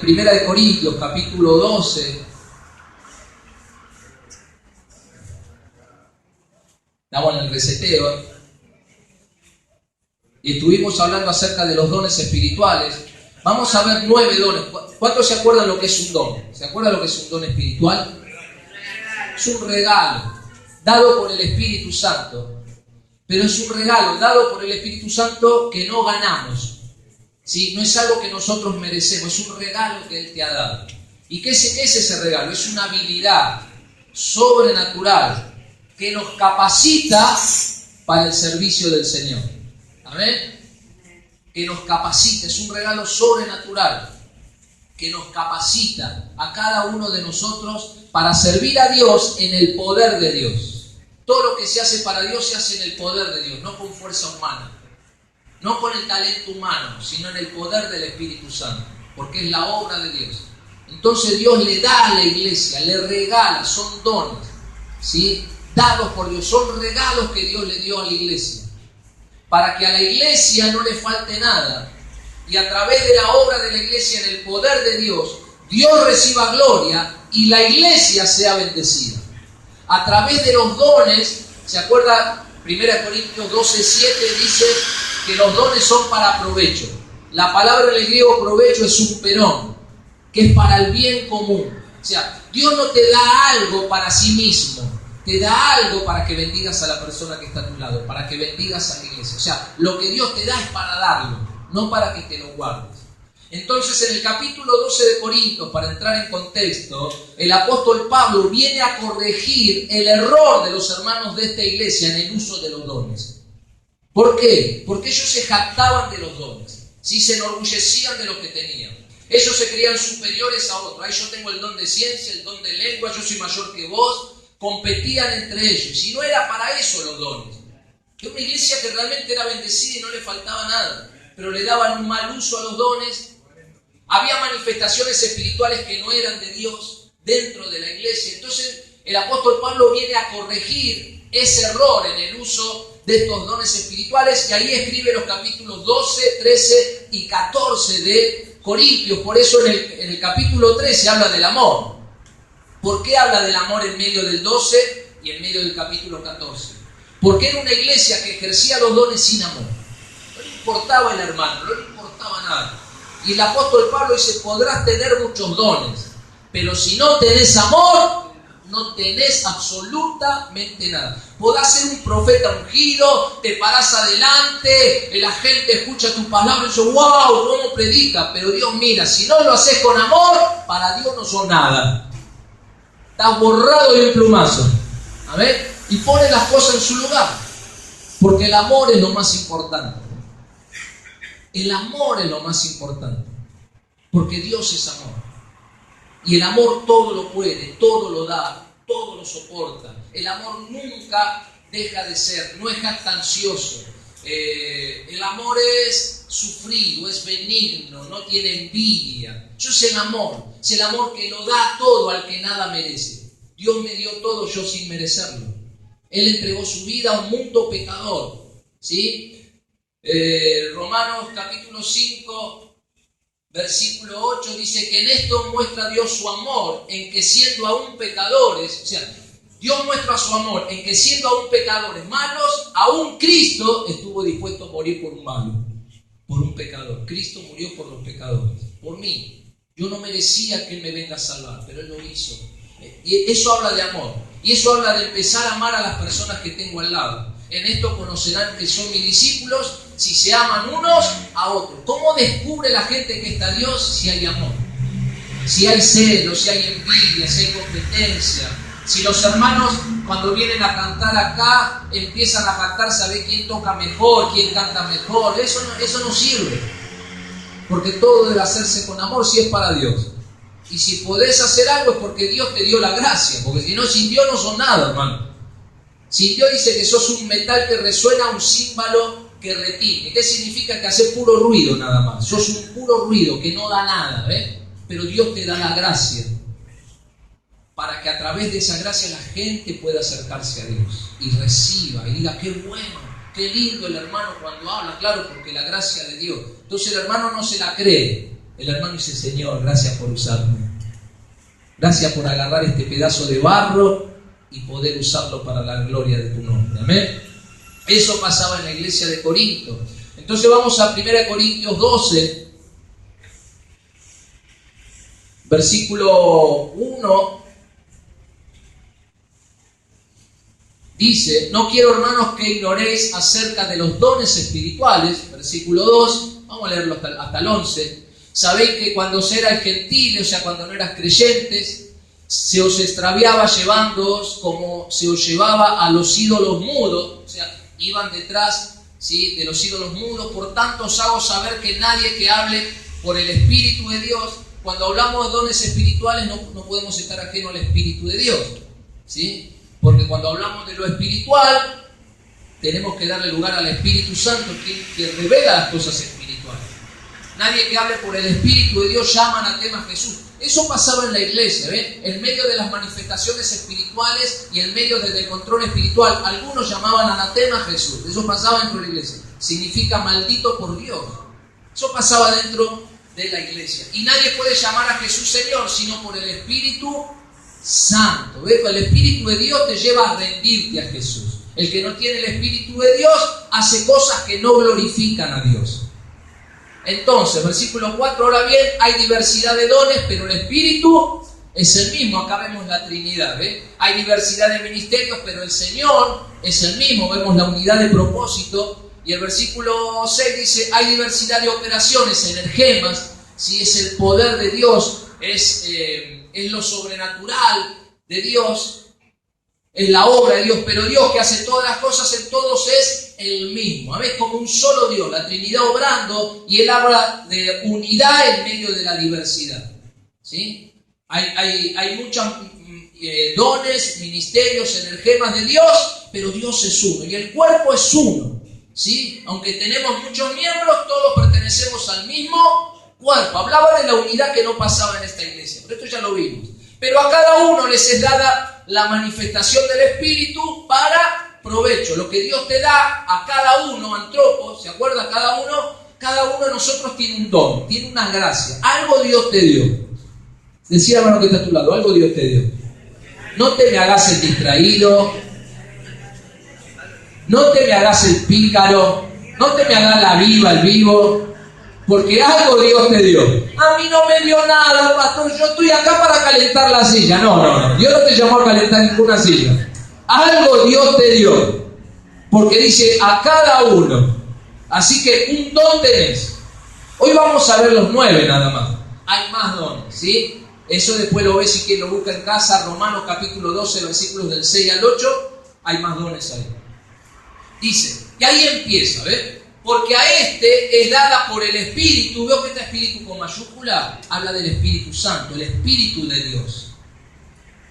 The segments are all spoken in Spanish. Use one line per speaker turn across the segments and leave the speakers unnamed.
Primera de Corintios, capítulo 12. Estamos en el reseteo. Y estuvimos hablando acerca de los dones espirituales. Vamos a ver 9 dones. ¿Cuántos se acuerdan lo que es un don? ¿Se acuerdan lo que es un don espiritual? Es un regalo dado por el Espíritu Santo. Pero es un regalo dado por el Espíritu Santo que no ganamos. ¿Sí? No es algo que nosotros merecemos, es un regalo que Él te ha dado. ¿Y qué es ese regalo? Es una habilidad sobrenatural que nos capacita para el servicio del Señor. ¿Amén? Que nos capacita, es un regalo sobrenatural que nos capacita a cada uno de nosotros para servir a Dios en el poder de Dios. Todo lo que se hace para Dios se hace en el poder de Dios, no con fuerza humana, no con el talento humano, sino en el poder del Espíritu Santo, porque es la obra de Dios. Entonces Dios le da a la iglesia, le regala, son dones, ¿sí? Dados por Dios, son regalos que Dios le dio a la iglesia, para que a la iglesia no le falte nada, y a través de la obra de la iglesia en el poder de Dios, Dios reciba gloria y la iglesia sea bendecida. A través de los dones, ¿se acuerda? 1 Corintios 12:7 dice que los dones son para provecho. La palabra en el griego provecho es un perón, que es para el bien común. O sea, Dios no te da algo para sí mismo, te da algo para que bendigas a la persona que está a tu lado, para que bendigas a la iglesia. O sea, lo que Dios te da es para darlo, no para que te lo guardes. Entonces, en el capítulo 12 de Corintios, para entrar en contexto, el apóstol Pablo viene a corregir el error de los hermanos de esta iglesia en el uso de los dones. ¿Por qué? Porque ellos se jactaban de los dones, ¿sí? Se enorgullecían de lo que tenían. Ellos se creían superiores a otros. Ahí yo tengo el don de ciencia, el don de lengua, yo soy mayor que vos. Competían entre ellos. Y no era para eso los dones. Era una iglesia que realmente era bendecida y no le faltaba nada, pero le daban un mal uso a los dones. Había manifestaciones espirituales que no eran de Dios dentro de la iglesia. Entonces el apóstol Pablo viene a corregir ese error en el uso de estos dones espirituales, y ahí escribe los capítulos 12, 13 y 14 de Corintios. Por eso en el capítulo 13 habla del amor. ¿Por qué habla del amor en medio del 12 y en medio del capítulo 14? Porque era una iglesia que ejercía los dones sin amor. No le importaba el hermano, no le importaba nada. Y el apóstol Pablo dice, podrás tener muchos dones, pero si no tenés amor, no tenés absolutamente nada. Podás ser un profeta ungido, te parás adelante, la gente escucha tu palabra y dice, wow, cómo predica. Pero Dios mira, si no lo haces con amor, para Dios no sos nada. Estás borrado de un plumazo. ¿Amén? Y pone las cosas en su lugar, porque el amor es lo más importante. El amor es lo más importante, porque Dios es amor. Y el amor todo lo puede, todo lo da, todo lo soporta. El amor nunca deja de ser, no es jactancioso. El amor es sufrido, es benigno, no tiene envidia. Eso es el amor que lo da todo al que nada merece. Dios me dio todo yo sin merecerlo. Él entregó su vida a un mundo pecador, ¿sí? Romanos capítulo 5, versículo 8 dice que en esto muestra Dios su amor, en que siendo aún pecadores, o sea, Dios muestra su amor en que siendo aún pecadores malos, aún Cristo estuvo dispuesto a morir por un malo, por un pecador. Cristo murió por los pecadores, por mí. Yo no merecía que Él me venga a salvar, pero Él lo hizo. Y eso habla de amor, y eso habla de empezar a amar a las personas que tengo al lado. En esto conocerán que son mis discípulos, si se aman unos a otros. ¿Cómo descubre la gente que está Dios? Si hay amor, si hay celos, si hay envidia, si hay competencia. Si los hermanos cuando vienen a cantar acá empiezan a cantar, saber quién toca mejor, quién canta mejor, eso no sirve, porque todo debe hacerse con amor si es para Dios. Y si podés hacer algo es porque Dios te dio la gracia, porque si no, sin Dios no sos nada, hermano. Sin Dios dice que sos un metal que resuena, un címbalo que retiñe. ¿Qué significa? Que hace puro ruido nada más. Sos un puro ruido que no da nada, ¿ves? Pero Dios te da la gracia para que a través de esa gracia la gente pueda acercarse a Dios y reciba y diga, qué bueno, qué lindo el hermano cuando habla, claro, porque la gracia de Dios. Entonces el hermano no se la cree, el hermano dice: Señor, gracias por usarme. Gracias por agarrar este pedazo de barro y poder usarlo para la gloria de tu nombre. Amén. Eso pasaba en la iglesia de Corinto. Entonces vamos a 1 Corintios 12, versículo 1. Dice: no quiero, hermanos, que ignoréis acerca de los dones espirituales. Versículo 2, vamos a leerlo hasta el 11. Sabéis que cuando erais gentiles, o sea, cuando no eras creyentes, se os extraviaba llevándoos como se os llevaba a los ídolos mudos, o sea, iban detrás, ¿sí?, de los ídolos mudos. Por tanto os hago saber que nadie que hable por el Espíritu de Dios, cuando hablamos de dones espirituales no podemos estar ajeno al Espíritu de Dios, ¿sí? Porque cuando hablamos de lo espiritual, tenemos que darle lugar al Espíritu Santo, que revela las cosas espirituales. Nadie que hable por el Espíritu de Dios llama anatema a Jesús. Eso pasaba en la iglesia, ¿ven? En medio de las manifestaciones espirituales y en medio del control espiritual, algunos llamaban anatema a Jesús. Eso pasaba dentro de la iglesia. Significa maldito por Dios. Eso pasaba dentro de la iglesia. Y nadie puede llamar a Jesús Señor, sino por el Espíritu Santo. ¿Ves? El Espíritu de Dios te lleva a rendirte a Jesús. El que no tiene el Espíritu de Dios hace cosas que no glorifican a Dios. Entonces, versículo 4, ahora bien, hay diversidad de dones, pero el Espíritu es el mismo. Acá vemos la Trinidad, ¿ves? Hay diversidad de ministerios, pero el Señor es el mismo. Vemos la unidad de propósito. Y el versículo 6 dice: hay diversidad de operaciones, energemas, si es el poder de Dios, es lo sobrenatural de Dios, es la obra de Dios, pero Dios, que hace todas las cosas en todos, es el mismo. A veces como un solo Dios, la Trinidad obrando, y Él habla de unidad en medio de la diversidad, ¿sí? Hay muchos dones, ministerios, energemas de Dios, pero Dios es uno, y el cuerpo es uno, ¿sí? Aunque tenemos muchos miembros, todos pertenecemos al mismo cuerpo. Hablaba de la unidad que no pasaba en esta iglesia, pero esto ya lo vimos. Pero a cada uno les es dada la manifestación del Espíritu para provecho. Lo que Dios te da a cada uno, antropos, ¿se acuerda? Cada uno de nosotros tiene un don, tiene una gracia. Algo Dios te dio. Decía, hermano, que está a tu lado, algo Dios te dio. No te me hagas el distraído, no te me hagas el pícaro, no te me hagas la viva, el vivo, porque algo Dios te dio. A mí no me dio nada, pastor, yo estoy acá para calentar la silla. No, Dios no te llamó a calentar ninguna silla. Algo Dios te dio, porque dice a cada uno. Así que un don tenés. Hoy vamos a ver los 9 nada más. Hay más dones, ¿sí? Eso después lo ves si quien lo busca en casa. Romanos capítulo 12, versículos del 6 al 8. Hay más dones ahí. Dice, y ahí empieza, ¿ves? Porque a este es dada por el Espíritu. Veo que está Espíritu con mayúscula. Habla del Espíritu Santo, el Espíritu de Dios.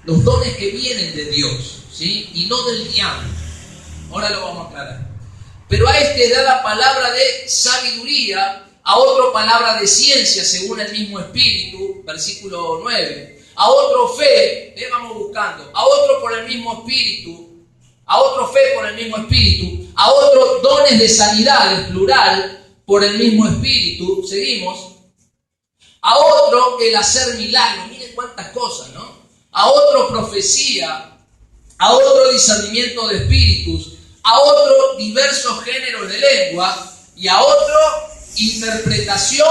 Los dones que vienen de Dios, ¿sí? Y no del diablo. Ahora lo vamos a aclarar. Pero a este es dada palabra de sabiduría, a otro palabra de ciencia según el mismo Espíritu, versículo 9. A otro fe, vamos buscando. A otro por el mismo Espíritu. A otro fe por el mismo Espíritu. A otros dones de sanidad, plural, por el mismo Espíritu. Seguimos. A otro el hacer milagros. Miren cuántas cosas, ¿no? A otro profecía. A otro discernimiento de espíritus. A otro diversos géneros de lengua. Y a otro interpretación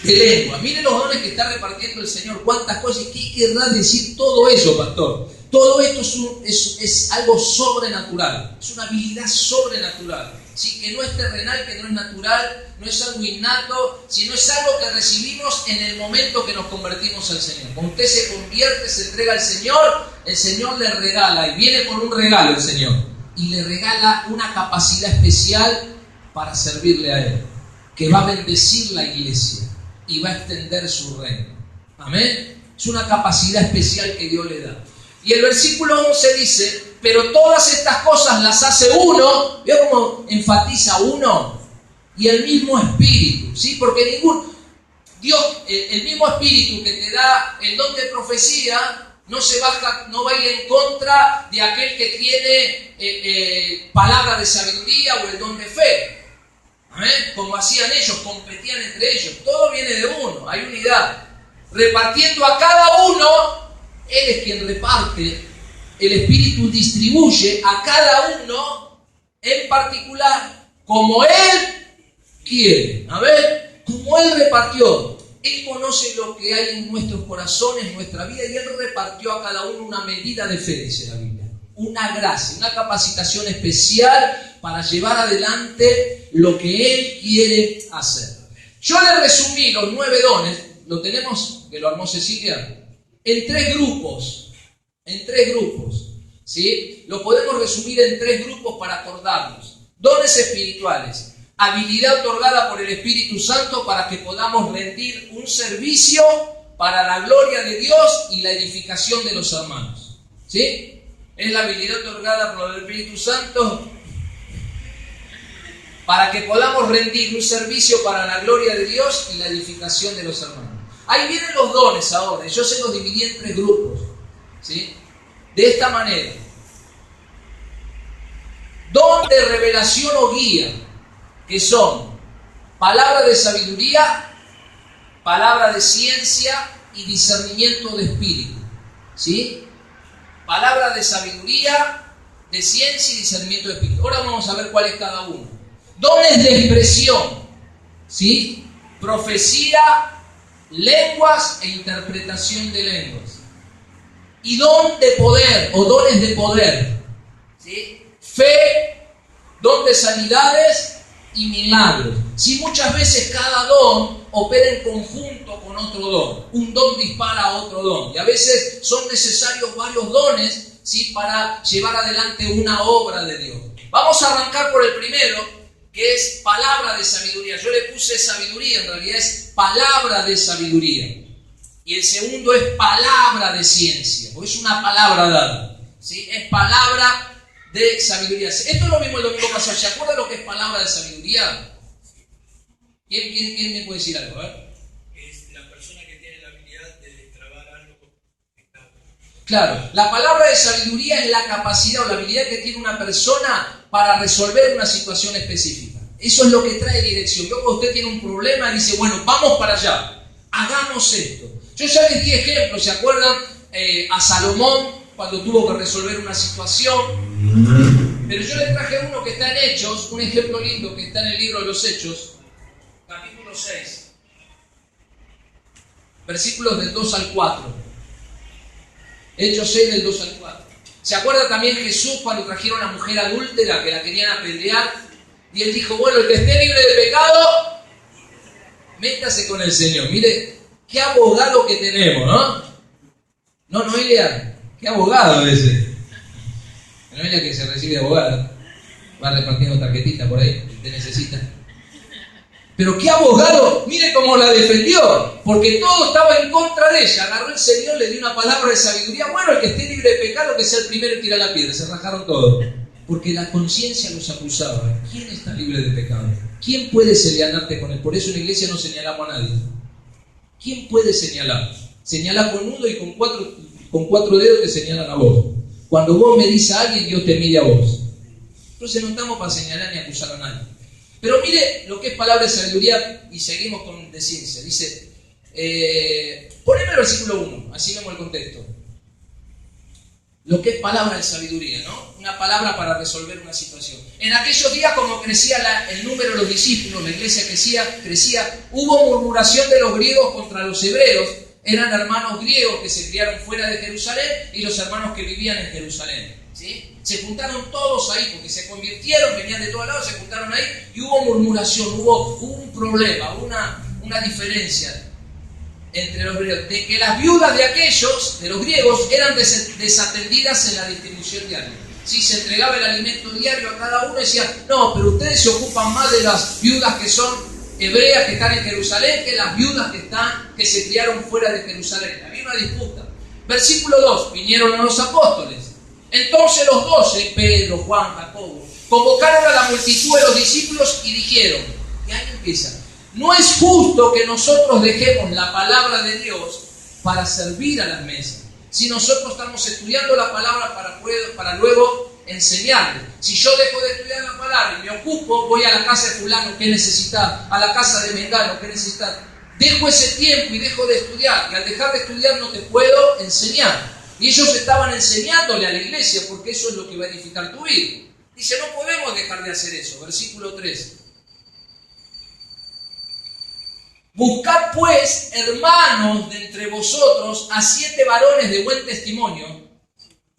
de lengua. Miren los dones que está repartiendo el Señor. Cuántas cosas. ¿Qué querrá decir todo eso, pastor? Todo esto es algo sobrenatural, es una habilidad sobrenatural, ¿sí? Que no es terrenal, que no es natural, no es algo innato, sino es algo que recibimos en el momento que nos convertimos al Señor. Cuando usted se convierte, se entrega al Señor, el Señor le regala, y viene con un regalo el Señor, y le regala una capacidad especial para servirle a Él, que va a bendecir la iglesia y va a extender su reino. Amén. Es una capacidad especial que Dios le da. Y el versículo 11 dice, pero todas estas cosas las hace uno. ¿Veo cómo enfatiza uno? Y el mismo Espíritu, ¿sí? Porque Dios, el mismo Espíritu que te da el don de profecía, no va a ir en contra de aquel que tiene palabra de sabiduría o el don de fe. Como hacían ellos, competían entre ellos. Todo viene de uno, hay unidad. Repartiendo a cada uno, Él es quien reparte. El Espíritu distribuye a cada uno en particular, como Él quiere. Como Él repartió. Él conoce lo que hay en nuestros corazones, en nuestra vida, y Él repartió a cada uno una medida de fe, dice la Biblia. Una gracia, una capacitación especial para llevar adelante lo que Él quiere hacer. Yo le resumí los 9 dones, lo tenemos, que lo armó Cecilia, en 3 grupos. ¿Sí? Lo podemos resumir en 3 grupos para acordarnos. Dones espirituales, habilidad otorgada por el Espíritu Santo para que podamos rendir un servicio para la gloria de Dios y la edificación de los hermanos. ¿Sí? Es la habilidad otorgada por el Espíritu Santo para que podamos rendir un servicio para la gloria de Dios y la edificación de los hermanos. Ahí vienen los dones ahora. Yo se los dividí en 3 grupos. ¿Sí? De esta manera. Don de revelación o guía, que son palabra de sabiduría, palabra de ciencia y discernimiento de espíritu. ¿Sí? Palabra de sabiduría, de ciencia y discernimiento de espíritu. Ahora vamos a ver cuál es cada uno. Dones de expresión, ¿sí? Profecía, lenguas e interpretación de lenguas. Y don de poder o dones de poder, ¿sí? Fe, don de sanidades y milagros. Si muchas veces cada don opera en conjunto con otro don. Un don dispara a otro don. Y a veces son necesarios varios dones, ¿sí? Para llevar adelante una obra de Dios. Vamos a arrancar por el primero, que es palabra de sabiduría. Yo le puse sabiduría, en realidad es palabra de sabiduría. Y el segundo es palabra de ciencia, porque es una palabra dada, ¿sí? Es palabra de sabiduría. Esto es lo mismo el domingo pasado. ¿Se acuerdan lo que es palabra de sabiduría? ¿Quién me puede decir algo?
Es la persona que tiene la habilidad de destrabar algo.
Claro, la palabra de sabiduría es la capacidad o la habilidad que tiene una persona para resolver una situación específica. Eso es lo que trae dirección. Luego usted tiene un problema y dice, bueno, vamos para allá, hagamos esto. Yo ya les di ejemplos, ¿se acuerdan? A Salomón, cuando tuvo que resolver una situación. Pero yo les traje uno que está en Hechos, un ejemplo lindo que está en el libro de los Hechos, capítulo 6, versículos del 2 al 4. Hechos 6 del 2 al 4. ¿Se acuerda también Jesús cuando trajeron a una mujer adúltera que la querían apedrear? Y él dijo, bueno, el que esté libre de pecado, métase con el Señor. Mire, qué abogado que tenemos, ¿no? No, Noelia, qué abogado ese. Noelia que se recibe de abogada, va repartiendo tarjetitas por ahí, que te necesita. Pero qué abogado, mire cómo la defendió, porque todo estaba en contra de ella. Agarró el Señor, le dio una palabra de sabiduría. Bueno, el que esté libre de pecado, que sea el primero en tirar la piedra. Se rajaron todos, porque la conciencia los acusaba. ¿Quién está libre de pecado? ¿Quién puede señalarte con él? Por eso en la iglesia no señalamos a nadie. ¿Quién puede señalar? Señala con uno y con cuatro dedos te señalan a vos. Cuando vos me dices a alguien, Dios te mide a vos. Entonces no estamos para señalar ni acusar a nadie. Pero mire lo que es palabra de sabiduría y seguimos con de ciencia. Dice, poneme el versículo 1, así vemos el contexto. Lo que es palabra de sabiduría, ¿no? Una palabra para resolver una situación. En aquellos días, como crecía el número de los discípulos, la iglesia crecía, hubo murmuración de los griegos contra los hebreos. Eran hermanos griegos que se criaron fuera de Jerusalén y los hermanos que vivían en Jerusalén, ¿sí? Se juntaron todos ahí porque se convirtieron, venían de todos lados, se juntaron ahí y hubo murmuración, hubo un problema, una diferencia entre los griegos, de que las viudas de aquellos, de los griegos, eran desatendidas en la distribución diaria. Sí, se entregaba el alimento diario a cada uno y decía, no, pero ustedes se ocupan más de las viudas que son hebreas que están en Jerusalén que las viudas que se criaron fuera de Jerusalén. Había una disputa. Versículo 2, vinieron a los apóstoles. Entonces los 12, Pedro, Juan, Jacobo, convocaron a la multitud de los discípulos y dijeron, y ahí empieza, no es justo que nosotros dejemos la palabra de Dios para servir a las mesas. Si nosotros estamos estudiando la palabra para luego enseñarle. Si yo dejo de estudiar la palabra y me ocupo, voy a la casa de fulano, ¿qué necesitas? A la casa de mengano, ¿qué necesitas? Dejo ese tiempo y dejo de estudiar. Y al dejar de estudiar no te puedo enseñar. Y ellos estaban enseñándole a la iglesia, porque eso es lo que va a edificar tu vida. Dice, no podemos dejar de hacer eso. Versículo 3. Buscad pues, hermanos, de entre vosotros, a 7 varones de buen testimonio.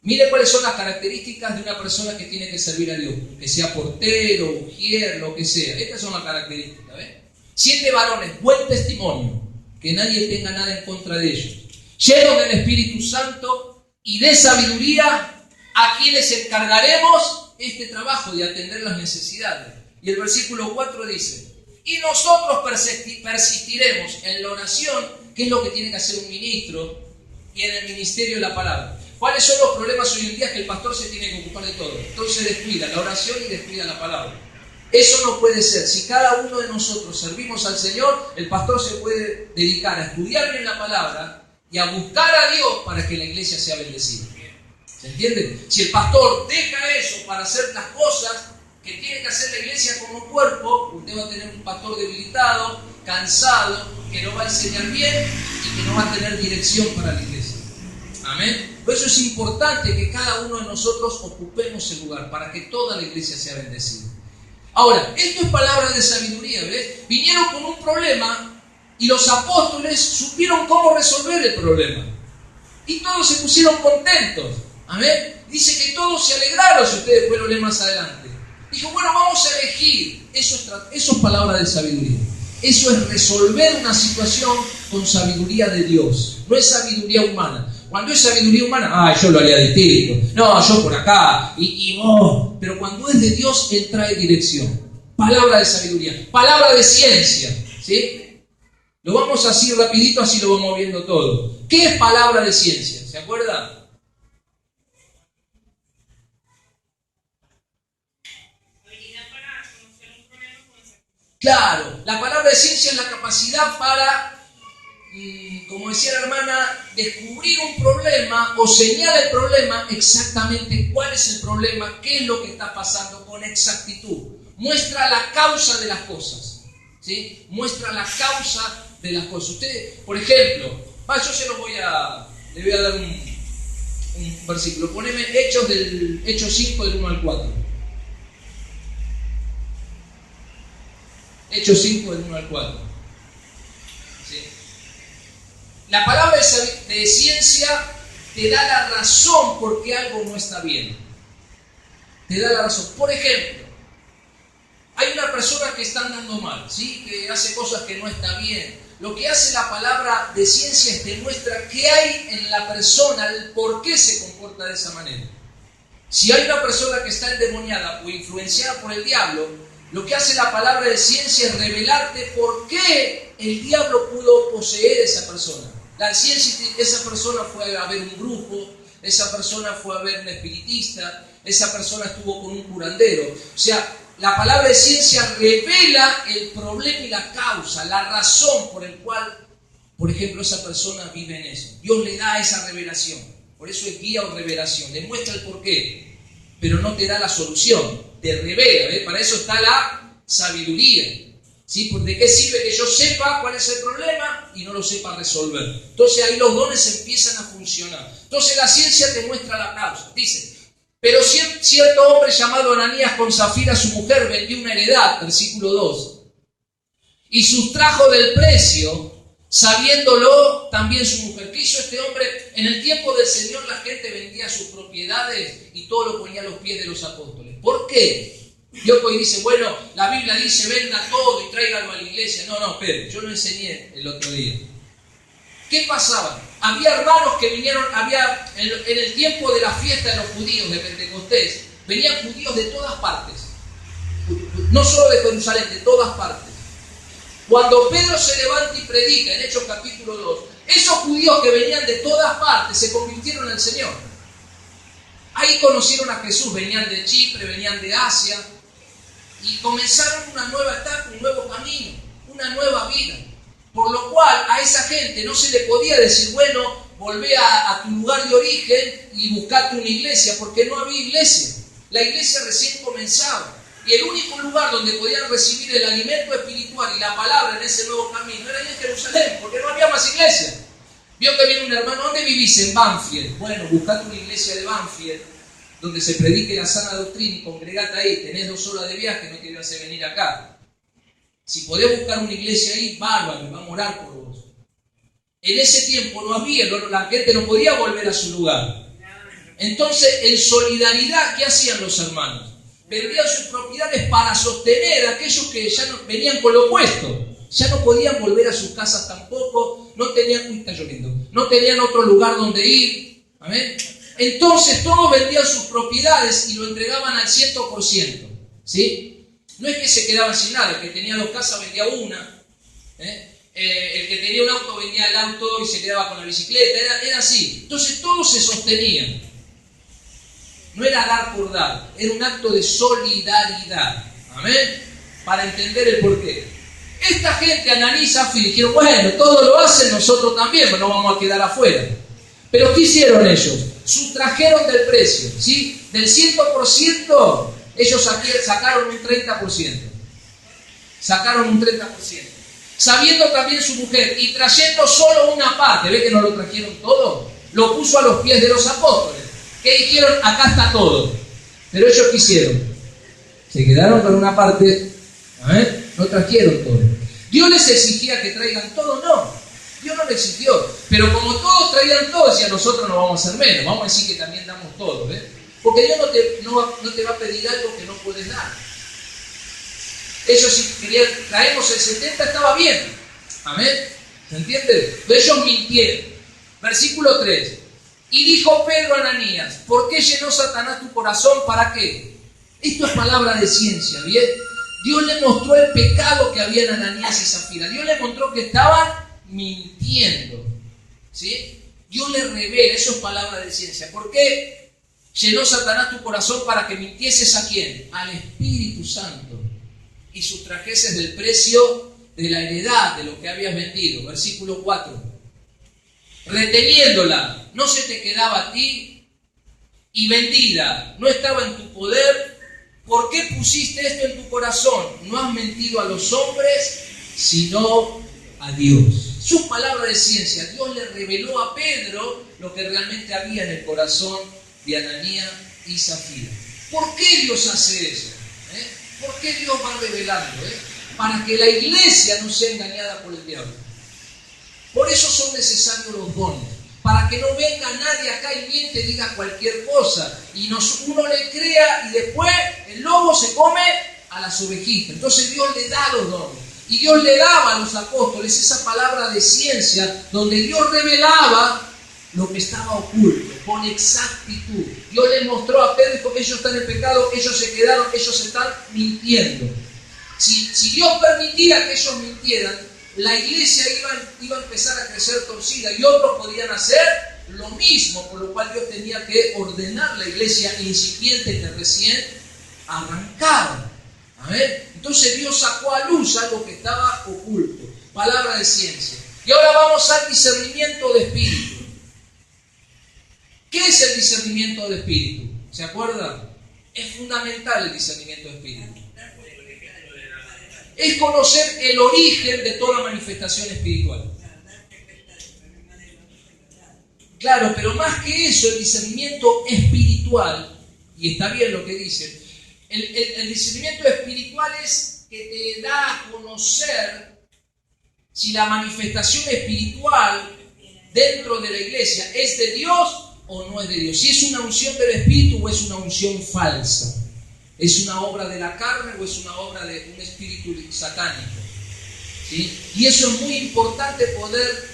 Mire cuáles son las características de una persona que tiene que servir a Dios. Que sea portero, ujier, lo que sea. Estas son las características, ¿ves? 7 varones, buen testimonio. Que nadie tenga nada en contra de ellos. Llenos del Espíritu Santo y de sabiduría, a quienes encargaremos este trabajo de atender las necesidades. Y el versículo 4 dice, y nosotros persistiremos en la oración, que es lo que tiene que hacer un ministro, y en el ministerio de la palabra. ¿Cuáles son los problemas hoy en día? Que el pastor se tiene que ocupar de todo. Entonces descuida la oración y descuida la palabra. Eso no puede ser. Si cada uno de nosotros servimos al Señor, el pastor se puede dedicar a estudiar bien la palabra y a buscar a Dios para que la iglesia sea bendecida. ¿Se entiende? Si el pastor deja eso para hacer las cosas que tiene que hacer la iglesia como cuerpo, usted va a tener un pastor debilitado, cansado, que no va a enseñar bien y que no va a tener dirección para la iglesia. Amén. Por eso es importante que cada uno de nosotros ocupemos el lugar para que toda la iglesia sea bendecida. Ahora, esto es palabra de sabiduría, ¿ves? Vinieron con un problema y los apóstoles supieron cómo resolver el problema. Y todos se pusieron contentos. Amén. Dice que todos se alegraron, si ustedes después lo leen más adelante. Dijo, bueno, vamos a elegir. Eso es palabra de sabiduría. Eso es resolver una situación con sabiduría de Dios. No es sabiduría humana. Cuando es sabiduría humana, yo lo haría distinto. No, yo por acá. Y vos. Pero cuando es de Dios, Él trae dirección. Palabra de sabiduría. Palabra de ciencia. ¿Sí? Lo vamos así rapidito, así lo vamos viendo todo. ¿Qué es palabra de ciencia? ¿Se acuerda? Claro, la palabra de ciencia es la capacidad para, como decía la hermana, descubrir un problema o señalar el problema exactamente cuál es el problema, qué es lo que está pasando con exactitud. Muestra la causa de las cosas, ¿sí? Muestra la causa de las cosas. Ustedes, por ejemplo, yo se los le voy a dar un versículo. Poneme Hechos 5 del 1 al 4. Hechos 5 del 1 al 4. ¿Sí? La palabra de ciencia te da la razón por qué algo no está bien. Te da la razón. Por ejemplo, hay una persona que está andando mal, ¿sí? Que hace cosas que no está bien. Lo que hace la palabra de ciencia es te muestra qué hay en la persona, el por qué se comporta de esa manera. Si hay una persona que está endemoniada o influenciada por el diablo, lo que hace la palabra de ciencia es revelarte por qué el diablo pudo poseer a esa persona. La ciencia, esa persona fue a ver un brujo, esa persona fue a ver un espiritista, esa persona estuvo con un curandero. O sea, la palabra de ciencia revela el problema y la causa, la razón por el cual, por ejemplo, esa persona vive en eso. Dios le da esa revelación. Por eso es guía o revelación. Le muestra el porqué, pero no te da la solución. Te revela, ¿eh? Para eso está la sabiduría, ¿sí? ¿De qué sirve que yo sepa cuál es el problema y no lo sepa resolver? Entonces ahí los dones empiezan a funcionar. Entonces la ciencia te muestra la causa. Dice, pero cierto hombre llamado Ananías con Zafira, su mujer, vendió una heredad, versículo 2, y sustrajo del precio, sabiéndolo también su mujer. ¿Qué hizo este hombre? En el tiempo del Señor la gente vendía sus propiedades y todo lo ponía a los pies de los apóstoles. ¿Por qué? Dios hoy dice, bueno, la Biblia dice venda todo y tráigalo a la iglesia. No, espere, yo lo enseñé el otro día. ¿Qué pasaba? Había hermanos que vinieron, en el tiempo de la fiesta de los judíos de Pentecostés, venían judíos de todas partes. No solo de Jerusalén, de todas partes. Cuando Pedro se levanta y predica en Hechos capítulo 2, esos judíos que venían de todas partes se convirtieron en el Señor. Ahí conocieron a Jesús, venían de Chipre, venían de Asia y comenzaron una nueva etapa, un nuevo camino, una nueva vida. Por lo cual a esa gente no se le podía decir, bueno, volvé a tu lugar de origen y buscate una iglesia, porque no había iglesia. La iglesia recién comenzaba. Y el único lugar donde podían recibir el alimento espiritual y la palabra en ese nuevo camino era en Jerusalén, porque no había más iglesia. Vio que viene un hermano, ¿dónde vivís? En Banfield. Bueno, buscate una iglesia de Banfield, donde se predique la sana doctrina y congregate ahí. Tenés 2 horas de viaje, no te voy a hacer venir acá. Si podés buscar una iglesia ahí, bárbaro, vamos a orar por vos. En ese tiempo no había, la gente no podía volver a su lugar. Entonces, en solidaridad, ¿qué hacían los hermanos? Vendían sus propiedades para sostener a aquellos que ya no, venían con lo opuesto. Ya no podían volver a sus casas tampoco, no tenían, está lloviendo, no tenían otro lugar donde ir. ¿Amén? Entonces todos vendían sus propiedades y lo entregaban al 100%. ¿Sí? No es que se quedaban sin nada, el que tenía 2 casas vendía una, el que tenía un auto vendía el auto y se quedaba con la bicicleta, era así. Entonces todos se sostenían. No era dar por dar, era un acto de solidaridad. ¿Amén? Para entender el porqué. Esta gente, Ananí y Zafira, dijeron, bueno, todos lo hacen, nosotros también, pero no vamos a quedar afuera. Pero ¿qué hicieron ellos? Sustrajeron del precio, ¿sí? Del 100%, ellos sacaron un 30%. Sacaron un 30%. Sabiendo también su mujer y trayendo solo una parte, ¿ve que no lo trajeron todo? Lo puso a los pies de los apóstoles. ¿Qué dijeron? Acá está todo. Pero ellos ¿qué hicieron? Se quedaron con una parte, no trajeron todo. ¿Dios les exigía que traigan todo? No. Dios no les exigió. Pero como todos traían todo, decía, nosotros no vamos a hacer menos. Vamos a decir que también damos todo. ¿Ves? Porque Dios no te va a pedir algo que no puedes dar. Ellos si querían, traemos el 70, estaba bien. Amén. ¿Se entiende? Pero ellos mintieron. Versículo 3. Y dijo Pedro a Ananías, ¿por qué llenó Satanás tu corazón? ¿Para qué? Esto es palabra de ciencia, ¿bien? Dios le mostró el pecado que había en Ananías y Zafira. Dios le mostró que estaban mintiendo. ¿Sí? Dios le revela, eso es palabra de ciencia. ¿Por qué llenó Satanás tu corazón para que mintieses a quién? Al Espíritu Santo. Y sustrajeses del precio de la heredad de lo que habías vendido. Versículo 4. Reteniéndola, no se te quedaba a ti, y vendida, no estaba en tu poder. ¿Por qué pusiste esto en tu corazón? No has mentido a los hombres, sino a Dios. Su palabra de ciencia. Dios le reveló a Pedro lo que realmente había en el corazón de Ananías y Zafira. ¿Por qué Dios hace eso? ¿Por qué Dios va revelando? Para que la iglesia no sea engañada por el diablo. Por eso son necesarios los dones, para que no venga nadie acá y miente, diga cualquier cosa, y uno le crea y después el lobo se come a las ovejitas. Entonces Dios le da los dones, y Dios le daba a los apóstoles esa palabra de ciencia, donde Dios revelaba lo que estaba oculto, con exactitud. Dios les mostró a Pedro, dijo que ellos están en pecado, ellos se quedaron, ellos están mintiendo. Si Dios permitía que ellos mintieran, la iglesia iba a empezar a crecer torcida y otros podían hacer lo mismo, por lo cual Dios tenía que ordenar la iglesia incipiente que recién arrancaba. Entonces Dios sacó a luz algo que estaba oculto. Palabra de ciencia. Y ahora vamos al discernimiento de espíritu. ¿Qué es el discernimiento de espíritu? ¿Se acuerdan? Es fundamental el discernimiento de espíritu. Es conocer el origen de toda manifestación espiritual. Claro, pero más que eso, el discernimiento espiritual, y está bien lo que dice, el discernimiento espiritual es que te da a conocer si la manifestación espiritual dentro de la iglesia es de Dios o no es de Dios. Si es una unción del Espíritu o es una unción falsa. ¿Es una obra de la carne o es una obra de un espíritu satánico? ¿Sí? Y eso es muy importante poder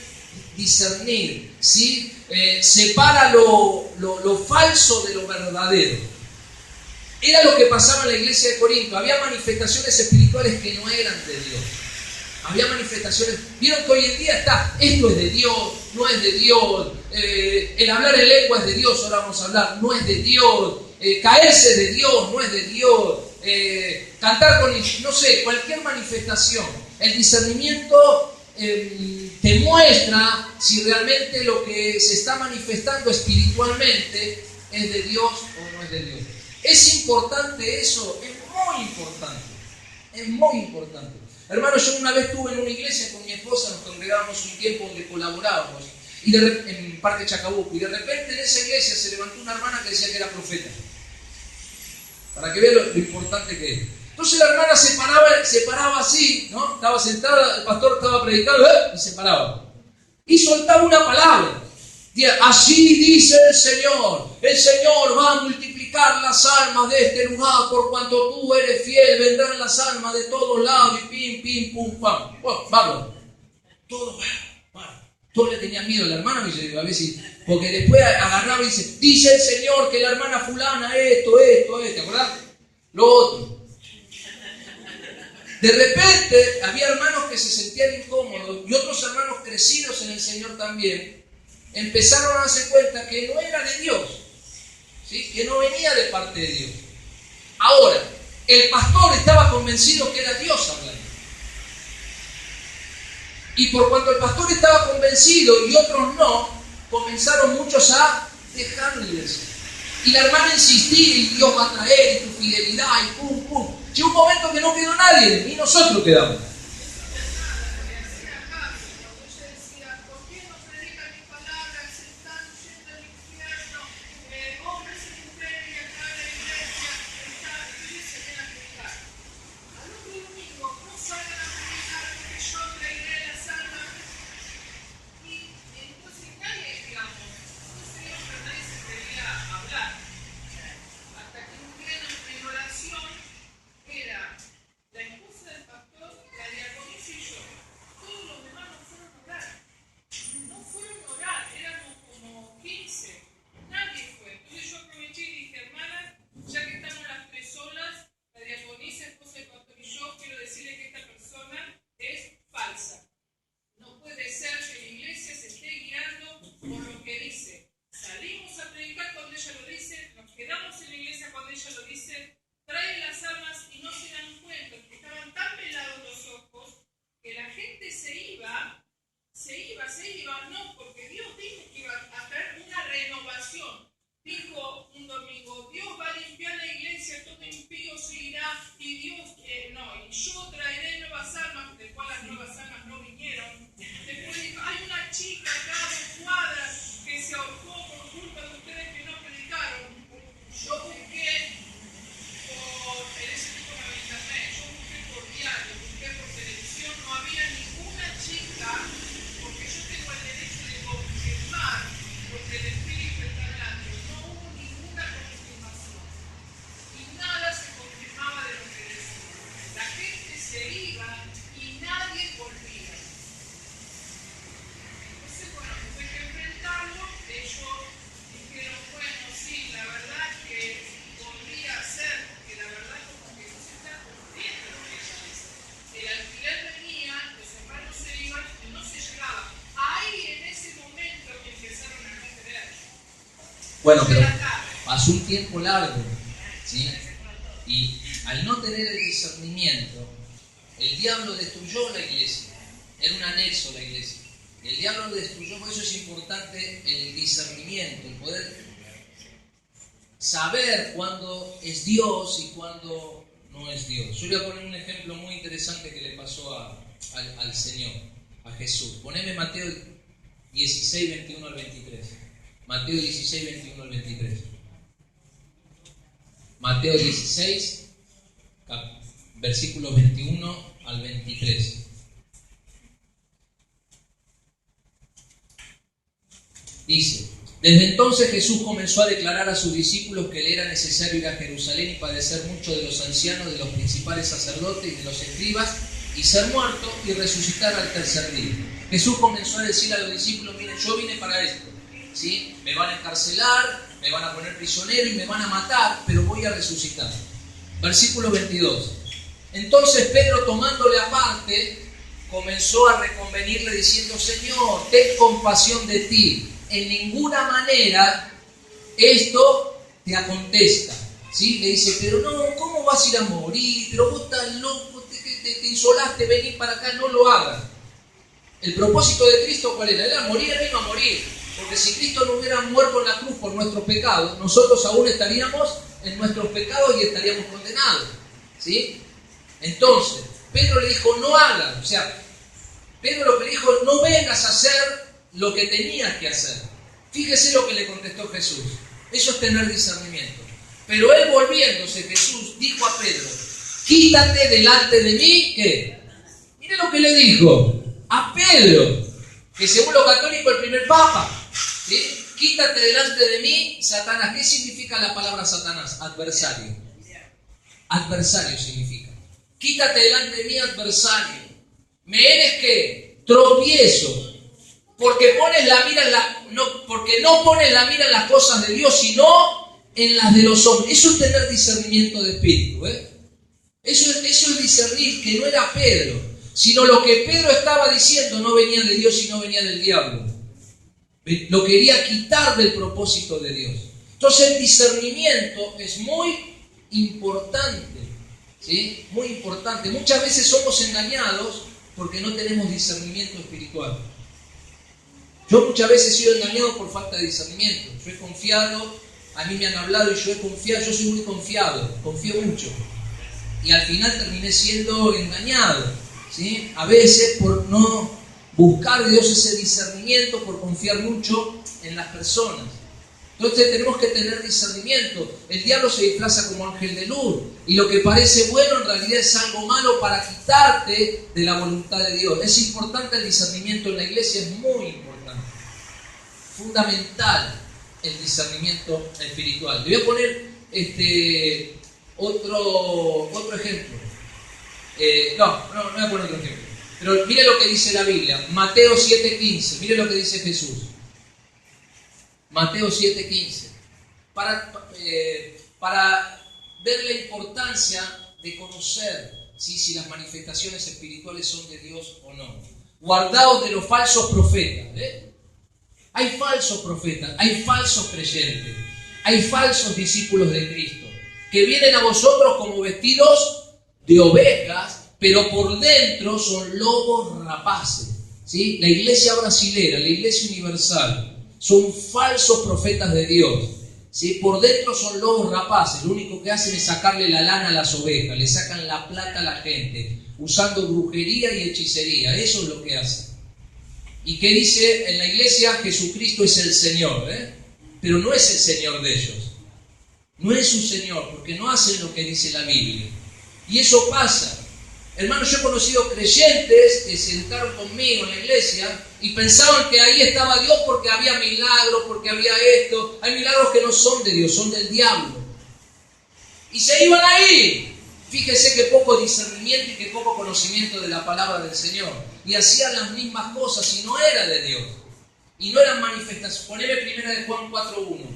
discernir. ¿Sí? Separa lo falso de lo verdadero. Era lo que pasaba en la iglesia de Corinto. Había manifestaciones espirituales que no eran de Dios. Había manifestaciones. Vieron que hoy en día está, esto es de Dios, no es de Dios. El hablar en lengua es de Dios, ahora vamos a hablar, no es de Dios. Caerse es de Dios, no es de Dios. Cantar con, no sé, cualquier manifestación. El discernimiento te muestra si realmente lo que se está manifestando espiritualmente es de Dios o no es de Dios. ¿Es importante eso? Es muy importante. Es muy importante. Hermano, yo una vez estuve en una iglesia con mi esposa, nos congregábamos un tiempo donde colaborábamos, en Parque Chacabuco, y de repente en esa iglesia se levantó una hermana que decía que era profeta. Para que vean lo importante que es. Entonces la hermana se paraba así, ¿no? Estaba sentada, el pastor estaba predicando, y se paraba. Y soltaba una palabra. Así dice el Señor va a multiplicar las almas de este lugar, por cuanto tú eres fiel, vendrán las almas de todos lados, y pim, pim, pum, pam. Bueno, bárbaro. Todos le tenían miedo a la hermana, a ver si, porque después agarraba y dice el Señor que la hermana fulana esto, ¿te acordás? Lo otro. De repente había hermanos que se sentían incómodos y otros hermanos crecidos en el Señor también empezaron a darse cuenta que no era de Dios, ¿sí? Que no venía de parte de Dios. Ahora, el pastor estaba convencido que era Dios hablando. Y por cuanto el pastor estaba convencido y otros no, comenzaron muchos a dejar la iglesia. Y la hermana insistía, y Dios va a traer, y tu fidelidad, y pum, pum. Llegó un momento que no quedó nadie, ni nosotros quedamos. Bueno, pero pasó un tiempo largo, ¿sí? Y al no tener el discernimiento, el diablo destruyó la iglesia. Era un anexo la iglesia. El diablo lo destruyó, por eso es importante el discernimiento, el poder saber cuándo es Dios y cuándo no es Dios. Yo voy a poner un ejemplo muy interesante que le pasó al Señor, a Jesús. Poneme Mateo 16, 21 al 23. Mateo 16, 21 al 23. Mateo 16, versículos 21 al 23. Dice: desde entonces Jesús comenzó a declarar a sus discípulos que le era necesario ir a Jerusalén y padecer mucho de los ancianos, de los principales sacerdotes y de los escribas, y ser muerto y resucitar al tercer día. Jesús comenzó a decir a los discípulos: miren, yo vine para esto, ¿sí? Me van a encarcelar, me van a poner prisionero y me van a matar, pero voy a resucitar. Versículo 22. Entonces Pedro, tomándole aparte, comenzó a reconvenirle diciendo: Señor, ten compasión de ti. En ninguna manera esto te acontezca, ¿sí? Le dice: pero no, ¿cómo vas a ir a morir? Pero vos estás loco, te insolaste, venir para acá, no lo hagas. El propósito de Cristo, ¿cuál era? Era morir, él vino a morir. Porque si Cristo no hubiera muerto en la cruz por nuestros pecados, nosotros aún estaríamos en nuestros pecados y estaríamos condenados, ¿sí? Entonces, Pedro le dijo, no hagas, o sea, Pedro lo que le dijo, no vengas a hacer lo que tenías que hacer. Fíjese lo que le contestó Jesús. Eso es tener discernimiento. Pero él volviéndose, Jesús dijo a Pedro, quítate delante de mí, ¿qué? Mire lo que le dijo a Pedro, que según lo católico el primer papa, ¿sí? Quítate delante de mí, Satanás. ¿Qué significa la palabra Satanás? Adversario. Adversario significa. Quítate delante de mí, adversario. ¿Me eres qué? Tropiezo. Porque no pones la mira en las cosas de Dios, sino en las de los hombres. Eso es tener discernimiento de espíritu, ¿eh? Eso es discernir que no era Pedro, sino lo que Pedro estaba diciendo no venía de Dios, sino venía del diablo. Lo quería quitar del propósito de Dios. Entonces el discernimiento es muy importante, ¿sí? Muy importante. Muchas veces somos engañados porque no tenemos discernimiento espiritual. Yo muchas veces he sido engañado por falta de discernimiento. Yo he confiado, a mí me han hablado y yo he confiado, yo soy muy confiado, confío mucho. Y al final terminé siendo engañado, ¿sí? A veces por no buscar de Dios ese discernimiento, por confiar mucho en las personas. Entonces tenemos que tener discernimiento. El diablo se disfraza como ángel de luz y lo que parece bueno en realidad es algo malo para quitarte de la voluntad de Dios. Es importante el discernimiento en la iglesia, es muy importante. Fundamental el discernimiento espiritual. Le voy a poner otro ejemplo. No voy a poner otro ejemplo. Pero mire lo que dice la Biblia. Mateo 7:15. Mire lo que dice Jesús. Mateo 7:15. Para ver la importancia de conocer si las manifestaciones espirituales son de Dios o no. Guardaos de los falsos profetas. Hay falsos profetas, hay falsos creyentes, hay falsos discípulos de Cristo, que vienen a vosotros como vestidos de ovejas, pero por dentro son lobos rapaces, ¿sí? La iglesia brasilera, la iglesia universal, son falsos profetas de Dios, ¿sí? Por dentro son lobos rapaces, lo único que hacen es sacarle la lana a las ovejas, le sacan la plata a la gente, usando brujería y hechicería, eso es lo que hacen. ¿Y qué dice en la iglesia? Jesucristo es el Señor, pero no es el Señor de ellos, no es su Señor, porque no hacen lo que dice la Biblia. Y eso pasa. Hermanos, yo he conocido creyentes que se educaron conmigo en la iglesia y pensaban que ahí estaba Dios porque había milagros, porque había esto. Hay milagros que no son de Dios, son del diablo. Y se iban ahí. Fíjese que poco discernimiento y que poco conocimiento de la palabra del Señor. Y hacían las mismas cosas y no era de Dios. Y no eran manifestaciones. Poneme primera de Juan 4:1.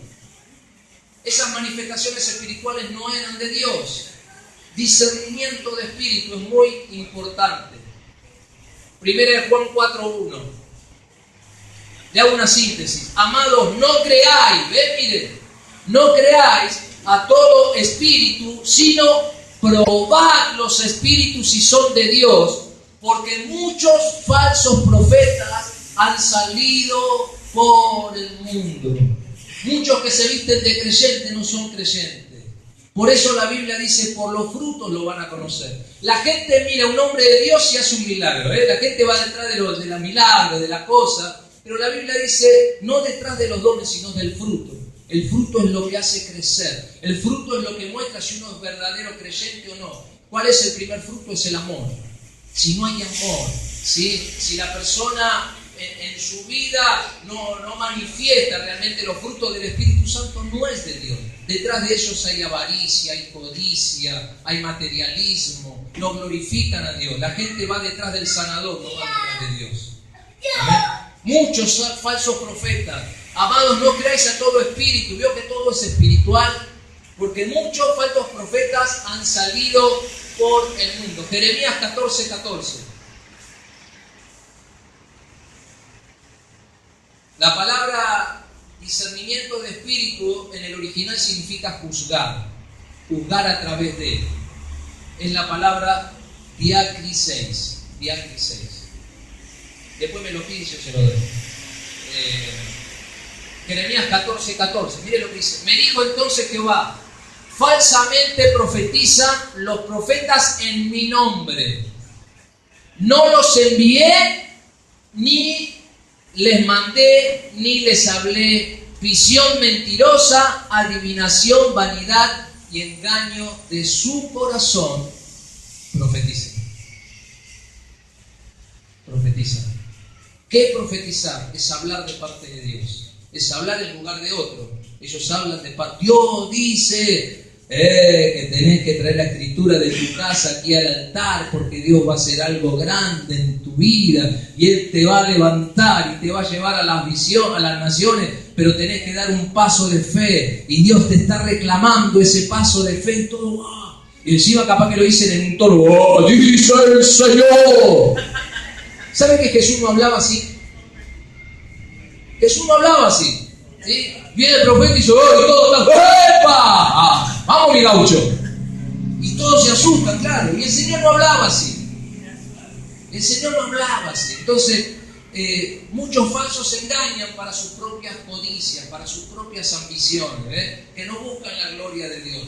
Esas manifestaciones espirituales no eran de Dios. Discernimiento de espíritu es muy importante. Primera de Juan 4:1. Le hago una síntesis. Amados, no creáis, miren, no creáis a todo espíritu, sino probad los espíritus si son de Dios, porque muchos falsos profetas han salido por el mundo. Muchos que se visten de creyentes no son creyentes. Por eso la Biblia dice, por los frutos lo van a conocer. La gente mira a un hombre de Dios y hace un milagro. La gente va detrás de la milagro, de la cosa. Pero la Biblia dice, no detrás de los dones, sino del fruto. El fruto es lo que hace crecer. El fruto es lo que muestra si uno es verdadero creyente o no. ¿Cuál es el primer fruto? Es el amor. Si no hay amor, ¿sí? Si la persona en su vida no manifiesta realmente los frutos del Espíritu Santo, no es de Dios. Detrás de ellos hay avaricia, hay codicia, hay materialismo, no glorifican a Dios. La gente va detrás del sanador, no va detrás de Dios. ¿Amén? Muchos falsos profetas. Amados, no creáis a todo espíritu. Veo que todo es espiritual, porque muchos falsos profetas han salido por el mundo. Jeremías 14:14. La palabra discernimiento de espíritu en el original significa juzgar, juzgar a través de él. Es la palabra diacriseis. Después me lo pide y yo se lo doy. Jeremías 14:14. Mire lo que dice. Me dijo entonces Jehová, falsamente profetizan los profetas en mi nombre. No los envié, ni les mandé, ni les hablé. Visión mentirosa, adivinación, vanidad y engaño de su corazón. Profeticen. Profetizan. ¿Qué es profetizar? Es hablar de parte de Dios. Es hablar en lugar de otro. Ellos hablan de parte. Dios dice que tenés que traer la escritura de tu casa aquí al altar porque Dios va a hacer algo grande en tu vida y Él te va a levantar y te va a llevar a las visiones, a las naciones, pero tenés que dar un paso de fe y Dios te está reclamando ese paso de fe y todo. Y encima capaz que lo dicen en un tono, dice el Señor. ¿Saben que Jesús no hablaba así? Jesús no hablaba así, ¿sí? Viene el profeta y dice, ¡oh! Y todos están, ¡epa! ¡Vamos, mi gaucho! Y todos se asustan, claro. Y el Señor no hablaba así. El Señor no hablaba así. Entonces, muchos falsos se engañan para sus propias codicias, para sus propias ambiciones, que no buscan la gloria de Dios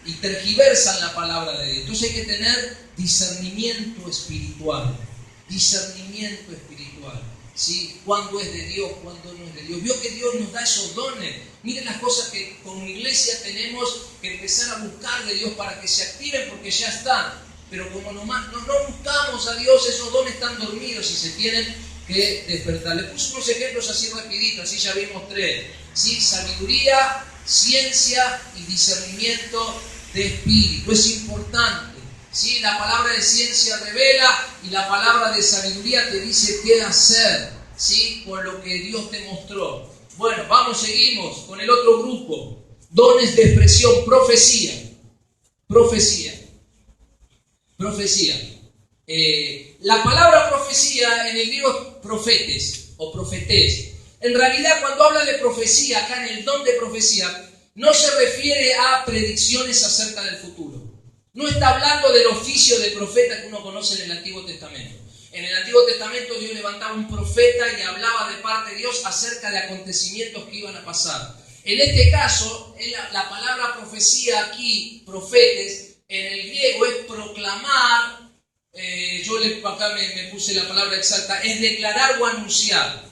y tergiversan la palabra de Dios. Entonces hay que tener discernimiento espiritual. Discernimiento espiritual, ¿sí? Cuándo es de Dios, cuándo no es de Dios. Vio que Dios nos da esos dones. Miren las cosas que como iglesia tenemos que empezar a buscar de Dios para que se activen porque ya están. Pero como no buscamos a Dios, esos dones están dormidos y se tienen que despertar. Les puse unos ejemplos así rapiditos, así ya vimos 3. ¿Sí? Sabiduría, ciencia y discernimiento de espíritu. Es importante. ¿Sí? La palabra de ciencia revela y la palabra de sabiduría te dice qué hacer, ¿sí? Con lo que Dios te mostró. Bueno, seguimos con el otro grupo. Dones de expresión, profecía. La palabra profecía en el griego es profetes o profetés. En realidad, cuando habla de profecía, acá en el don de profecía, no se refiere a predicciones acerca del futuro. No está hablando del oficio de profeta que uno conoce en el Antiguo Testamento. En el Antiguo Testamento Dios levantaba un profeta y hablaba de parte de Dios acerca de acontecimientos que iban a pasar. En este caso, la palabra profecía aquí, profetes, en el griego es proclamar, acá me puse la palabra exacta, es declarar o anunciar.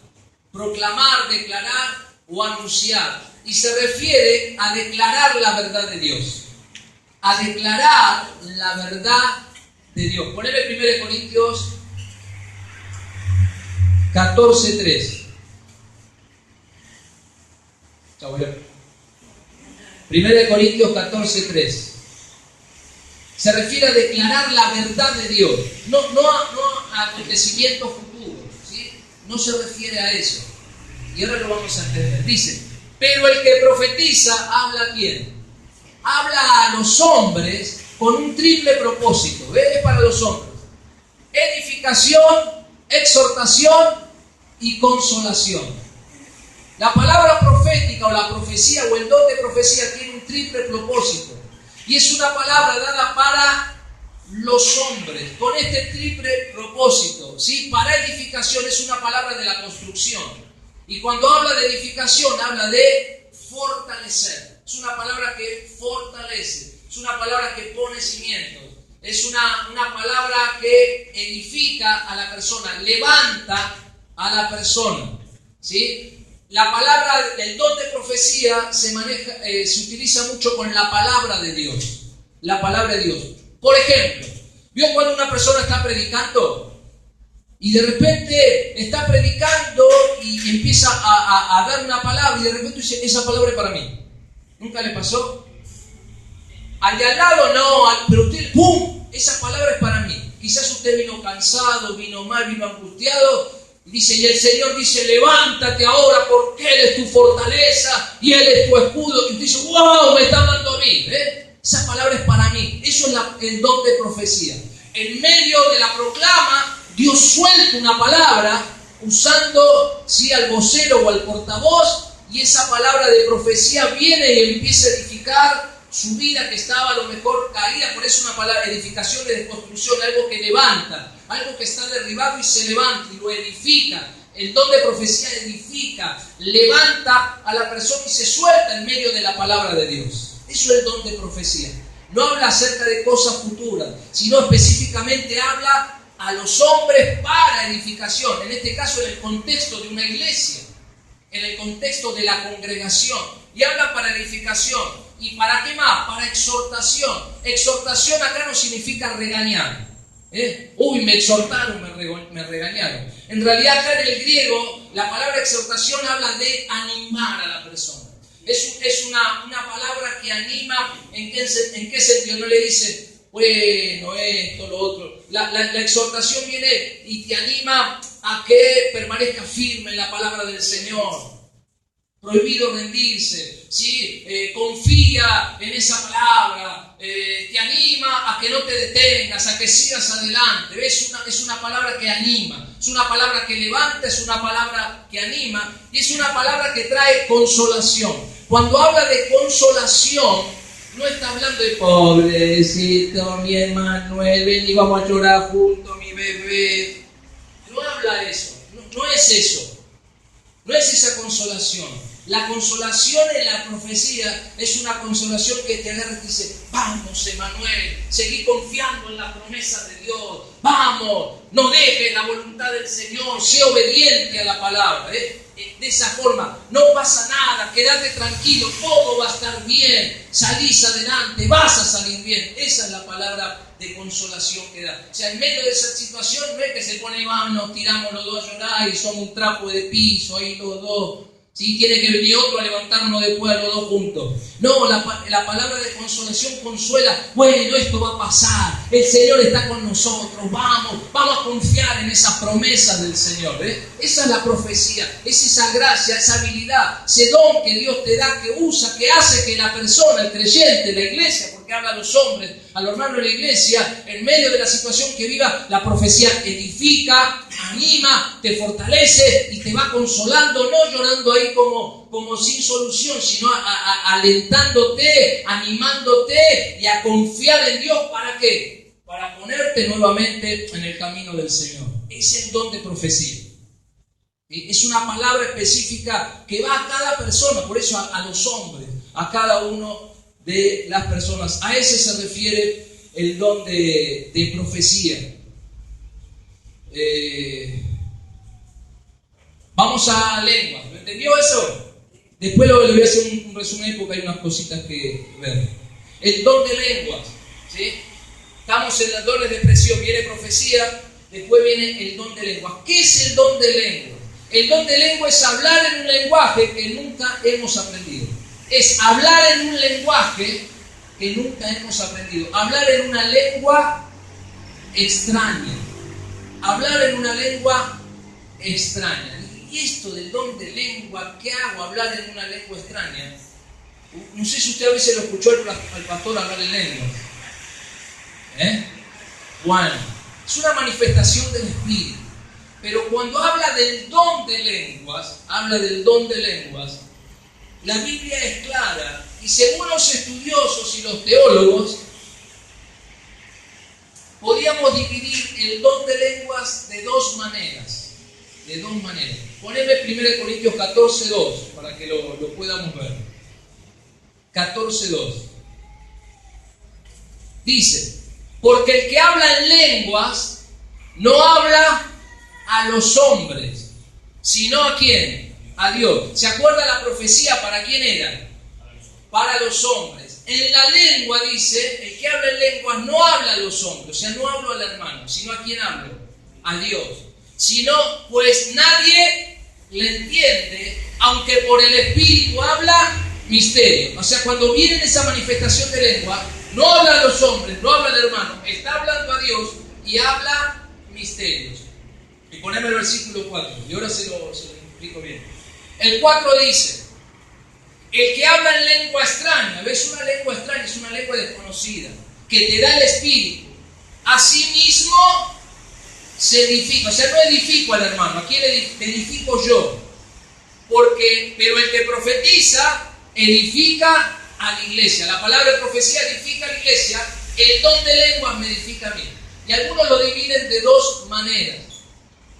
Proclamar, declarar o anunciar. Y se refiere a declarar la verdad de Dios. A declarar la verdad de Dios. Poneme 1 Corintios 14:3. 1 Corintios 14:3. Se refiere a declarar la verdad de Dios. No a acontecimientos futuros, ¿sí? No se refiere a eso. Y ahora lo vamos a entender. Dice, pero el que profetiza habla a quién. Habla a los hombres con un triple propósito. Es para los hombres. Edificación, exhortación y consolación. La palabra profética o la profecía o el don de profecía tiene un triple propósito. Y es una palabra dada para los hombres, con este triple propósito, ¿sí? Para edificación es una palabra de la construcción. Y cuando habla de edificación, habla de fortalecer. Es una palabra que fortalece, es una palabra que pone cimientos, es una palabra que edifica a la persona, levanta a la persona, ¿sí? La palabra, el don de profecía se utiliza mucho con la palabra de Dios. La palabra de Dios. Por ejemplo, ¿vio cuando una persona está predicando? Y de repente está predicando y empieza a dar una palabra y de repente dice, esa palabra es para mí. ¿Nunca le pasó? Al de al lado no, pero usted, ¡pum! Esa palabra es para mí. Quizás usted vino cansado, vino mal, vino angustiado. Y dice, y el Señor dice, levántate ahora porque Él es tu fortaleza y Él es tu escudo. Y usted dice, ¡wow! Me está dando a mí. Esa palabra es para mí. Eso es el don de profecía. En medio de la proclama, Dios suelta una palabra usando, ¿sí?, al vocero o al portavoz, y esa palabra de profecía viene y empieza a edificar su vida que estaba a lo mejor caída. Por eso una palabra, edificación de construcción, algo que levanta, algo que está derribado y se levanta y lo edifica. El don de profecía edifica, levanta a la persona y se suelta en medio de la palabra de Dios. Eso es el don de profecía. No habla acerca de cosas futuras, sino específicamente habla a los hombres para edificación. En este caso, en el contexto de una iglesia, en el contexto de la congregación. Y habla para edificación. ¿Y para qué más? Para exhortación. Exhortación acá no significa regañar. Uy, me exhortaron, me regañaron. En realidad acá en el griego la palabra exhortación habla de animar a la persona. Es una palabra que anima. ¿En qué sentido? No le dice, bueno, esto, lo otro. La exhortación viene y te anima a que permanezca firme en la palabra del Señor. Prohibido rendirse, ¿sí? Confía en esa palabra, te anima a que no te detengas, a que sigas adelante. ¿Ves? Es una palabra que anima, es una palabra que levanta, es una palabra que anima y es una palabra que trae consolación. Cuando habla de consolación, no está hablando de pobrecito, mi Emanuel, ven y vamos a llorar juntos, mi bebé. No habla de eso, no es eso, no es esa consolación. La consolación en la profecía es una consolación que te agarra y te dice, vamos Emanuel, seguí confiando en la promesa de Dios, vamos, no dejes la voluntad del Señor, sé obediente a la palabra. De esa forma, no pasa nada, quédate tranquilo, todo va a estar bien, salís adelante, vas a salir bien. Esa es la palabra de consolación que da. O sea, en medio de esa situación no es que se pone y vamos, nos tiramos los dos a llorar y somos un trapo de piso ahí los dos. ¿Sí? Tiene que venir otro a levantarnos después a los dos juntos. No, la palabra de consolación consuela. Bueno, esto va a pasar. El Señor está con nosotros. Vamos a confiar en esas promesas del Señor. Esa es la profecía. Es esa gracia, esa habilidad, ese don que Dios te da, que usa, que hace que la persona, el creyente, la iglesia, porque habla a los hombres, a los hermanos de la iglesia, en medio de la situación que viva, la profecía edifica, anima, te fortalece y te va consolando, no llorando ahí como sin solución, sino alentándote, animándote y a confiar en Dios. ¿Para qué? Para ponerte nuevamente en el camino del Señor. Es el don de profecía. Es una palabra específica que va a cada persona, por eso a los hombres, a cada uno de las personas. A ese se refiere el don de profecía. Vamos a lenguas. ¿Lo entendió eso? Después le voy a hacer un resumen porque hay unas cositas que ver. El don de lenguas, ¿sí? Estamos en los dones de expresión. Viene profecía, después viene el don de lenguas. ¿Qué es el don de lengua? El don de lengua es hablar en un lenguaje que nunca hemos aprendido. Es hablar en un lenguaje que nunca hemos aprendido. Hablar en una lengua extraña. Hablar en una lengua extraña. Y esto del don de lengua, ¿qué hago? Hablar en una lengua extraña. No sé si usted a veces lo escuchó al pastor hablar en lengua. Bueno, es una manifestación del Espíritu. Pero cuando habla del don de lenguas, la Biblia es clara. Y según los estudiosos y los teólogos, podíamos dividir el don de lenguas de dos maneras. Poneme 1 Corintios 14:2 para que lo podamos ver. 14:2. Dice, porque el que habla en lenguas no habla a los hombres, sino ¿a quién? A Dios. ¿Se acuerda la profecía para quién era? Para los hombres. En la lengua dice, el que habla en lenguas no habla a los hombres, o sea, no hablo al hermano, sino ¿a quién hablo? A Dios. Sino, pues nadie le entiende, aunque por el Espíritu habla misterio. O sea, cuando viene esa manifestación de lengua, no habla a los hombres, no habla al hermano, está hablando a Dios y habla misterios. Y poneme el versículo 4, y ahora se lo explico bien. El 4 dice, el que habla en lengua extraña, ¿ves? Una lengua extraña es una lengua desconocida, que te da el Espíritu. Asimismo se edifica, o sea, no edifico al hermano, aquí edifico yo. Pero el que profetiza edifica a la iglesia. La palabra de profecía edifica a la iglesia, el don de lenguas me edifica a mí. Y algunos lo dividen de dos maneras.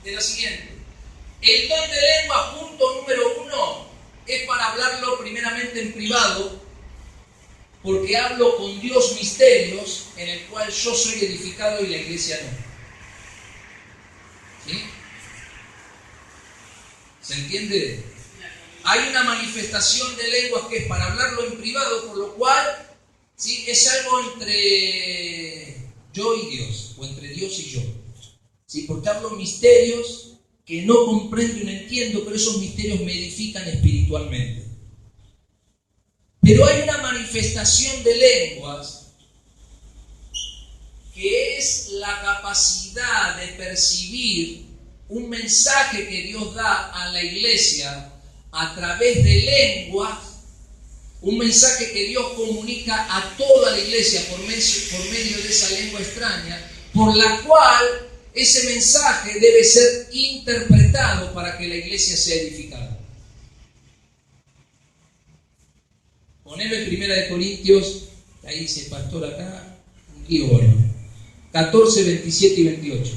De la siguiente: el don de lenguas, punto número 1, es para hablarlo primeramente en privado porque hablo con Dios misterios en el cual yo soy edificado y la iglesia no. ¿Sí? ¿Se entiende? Hay una manifestación de lenguas que es para hablarlo en privado, por lo cual, ¿sí?, es algo entre yo y Dios, o entre Dios y yo. ¿Sí? Porque hablo misterios que no comprendo y no entiendo, pero esos misterios me edifican espiritualmente. Pero hay una manifestación de lenguas que es la capacidad de percibir un mensaje que Dios da a la iglesia a través de lenguas, un mensaje que Dios comunica a toda la iglesia por medio de esa lengua extraña, por la cual ese mensaje debe ser interpretado para que la iglesia sea edificada. Poneme 1 Corintios, ahí dice pastor acá, un lío bueno, 14, 27 y 28.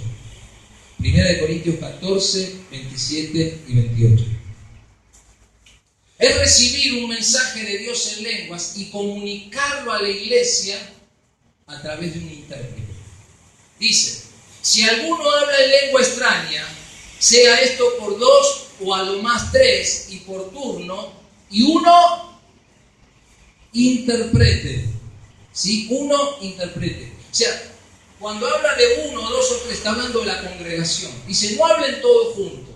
1 Corintios 14, 27 y 28. Es recibir un mensaje de Dios en lenguas y comunicarlo a la iglesia a través de un intérprete. Dice, si alguno habla en lengua extraña, sea esto por 2 o a lo más 3 y por turno, y uno interprete. ¿Sí? Uno interprete. O sea, cuando habla de 1, 2 o 3, está hablando de la congregación. Dice, no hablen todos juntos.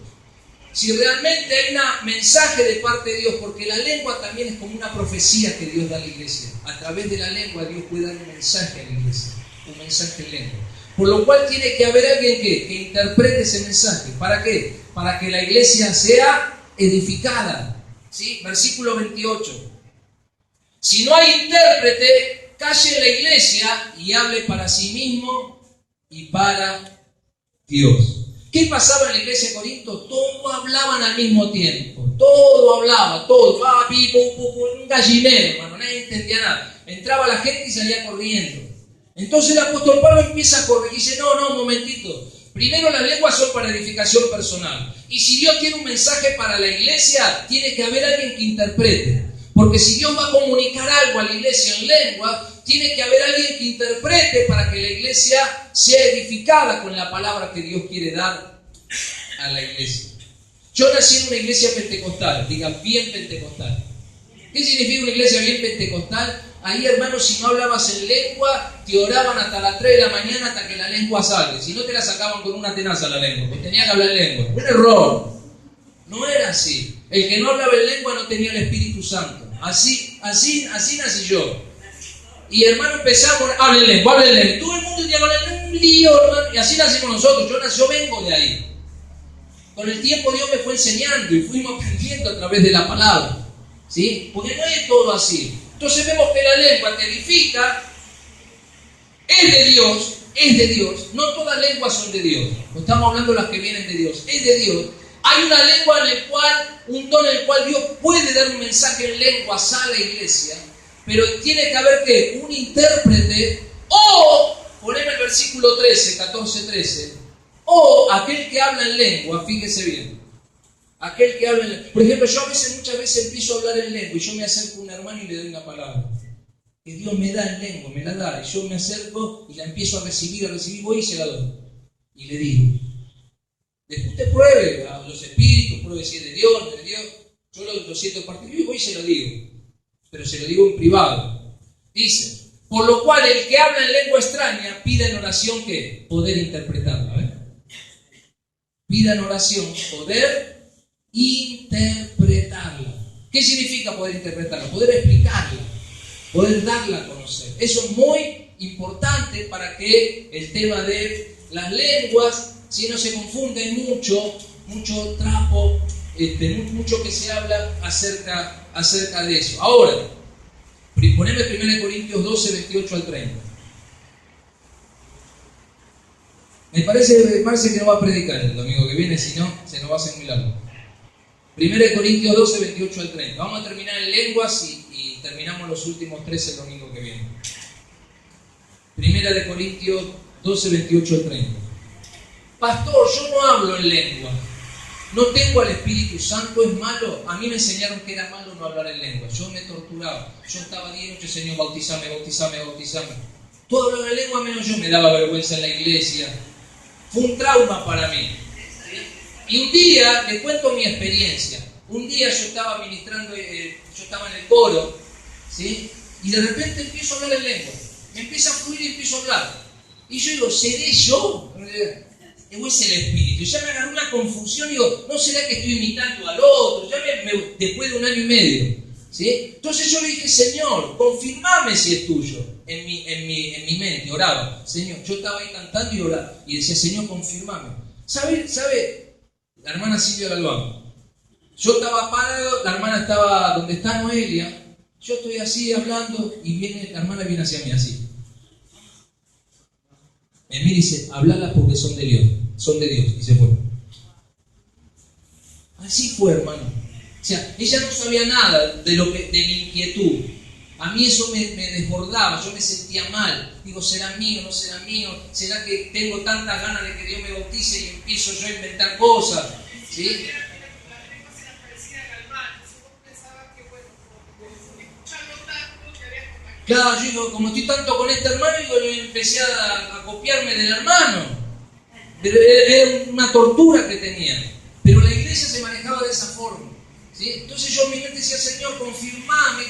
Si realmente hay un mensaje de parte de Dios, porque la lengua también es como una profecía que Dios da a la iglesia. A través de la lengua Dios puede dar un mensaje a la iglesia, un mensaje en lengua. Por lo cual tiene que haber alguien que interprete ese mensaje. ¿Para qué? Para que la iglesia sea edificada. ¿Sí? Versículo 28. Si no hay intérprete, calle la iglesia y hable para sí mismo y para Dios. ¿Qué pasaba en la iglesia de Corinto? Todos hablaban al mismo tiempo. Todo hablaba, todo. Un gallinero, hermano, nadie entendía nada. Entraba la gente y salía corriendo. Entonces el apóstol Pablo empieza a correr y dice, no, un momentito. Primero las lenguas son para edificación personal. Y si Dios tiene un mensaje para la iglesia, tiene que haber alguien que interprete. Porque si Dios va a comunicar algo a la iglesia en lengua, tiene que haber alguien que interprete para que la iglesia sea edificada con la palabra que Dios quiere dar a la iglesia. Yo nací en una iglesia pentecostal, diga bien pentecostal. ¿Qué significa una iglesia bien pentecostal? Ahí, hermanos, si no hablabas en lengua, te oraban hasta las 3 de la mañana hasta que la lengua salga. Si no, te la sacaban con una tenaza la lengua, porque tenías que hablar en lengua. Un error. No era así. El que no hablaba en lengua no tenía el Espíritu Santo. Así nací yo. Y hermano, empezamos, hablen lengua. Todo el mundo tenía que hablar en un lío, hermano. Y así nacimos nosotros. Yo vengo de ahí. Con el tiempo Dios me fue enseñando y fuimos aprendiendo a través de la palabra. ¿Sí? Porque no es todo así. Entonces vemos que la lengua que edifica es de Dios. No todas lenguas son de Dios. No estamos hablando de las que vienen de Dios. Es de Dios. Hay una lengua en el cual, un don en el cual Dios puede dar un mensaje en lenguas a la iglesia, pero tiene que haber ¿qué? Un intérprete, o, poneme el versículo 13, 14, 13, o aquel que habla en lengua, fíjese bien, aquel que habla en lengua. Por ejemplo, yo muchas veces empiezo a hablar en lengua y yo me acerco a un hermano y le doy una palabra que Dios me da en lengua, me la da, y yo me acerco y la empiezo a recibir, voy y se la doy, y le digo. Después usted pruebe a los espíritus, pruebe si es de Dios, no es de Dios. Yo lo siento parte de mí y voy y se lo digo. Pero se lo digo en privado. Dice, por lo cual el que habla en lengua extraña pida en oración ¿qué? Poder interpretarla. Pida en oración poder interpretarla. ¿Qué significa poder interpretarla? Poder explicarla, poder darla a conocer. Eso es muy importante para que el tema de las lenguas, si no se confunde mucho trapo, mucho que se habla acerca de eso. Ahora, poneme 1 Corintios 12, 28 al 30. Me parece que no va a predicar el domingo que viene, si no, se nos va a hacer muy largo. 1 Corintios 12, 28 al 30. Vamos a terminar en lenguas y terminamos los últimos 3 el domingo que viene. 1 Corintios 12, 28 al 30. Pastor, yo no hablo en lengua. no tengo al Espíritu Santo, es malo. A mí me enseñaron que era malo no hablar en lengua. Yo me torturaba. Yo estaba 10 noches, Señor, bautizame. Todo hablaba en lengua menos yo. Me daba vergüenza en la iglesia. Fue un trauma para mí. Y un día, les cuento mi experiencia. Un día yo estaba ministrando, yo estaba en el coro, ¿sí? Y de repente empiezo a hablar en lengua. Me empieza a fluir y empiezo a hablar. Y yo digo, ¿seré yo? ¿O es el Espíritu? Ya me agarró una confusión y digo, ¿no será que estoy imitando al otro? Ya después de 1 año y medio, ¿sí? Entonces yo le dije, Señor, confirmame si es tuyo. En mi mente, oraba. Señor, yo estaba ahí cantando y oraba. Y decía, Señor, confirmame. ¿Sabe? La hermana Silvia Galván. Yo estaba parado, la hermana estaba donde está Noelia. Yo estoy así hablando y la hermana viene hacia mí así. Me mira y dice, hablalas porque son de Dios. Y se fue. Así fue, hermano. O sea, ella no sabía nada de mi inquietud. A mí eso me desbordaba, yo me sentía mal. Digo, ¿será mío? ¿No será mío? ¿Será que tengo tantas ganas de que Dios me bautice y empiezo yo a inventar cosas? ¿Sí? Claro, yo digo, como estoy tanto con este hermano, yo empecé a copiarme del hermano. Pero era una tortura que tenía. Pero la iglesia se manejaba de esa forma. ¿Sí? Entonces yo en mi mente decía, Señor, confirmame,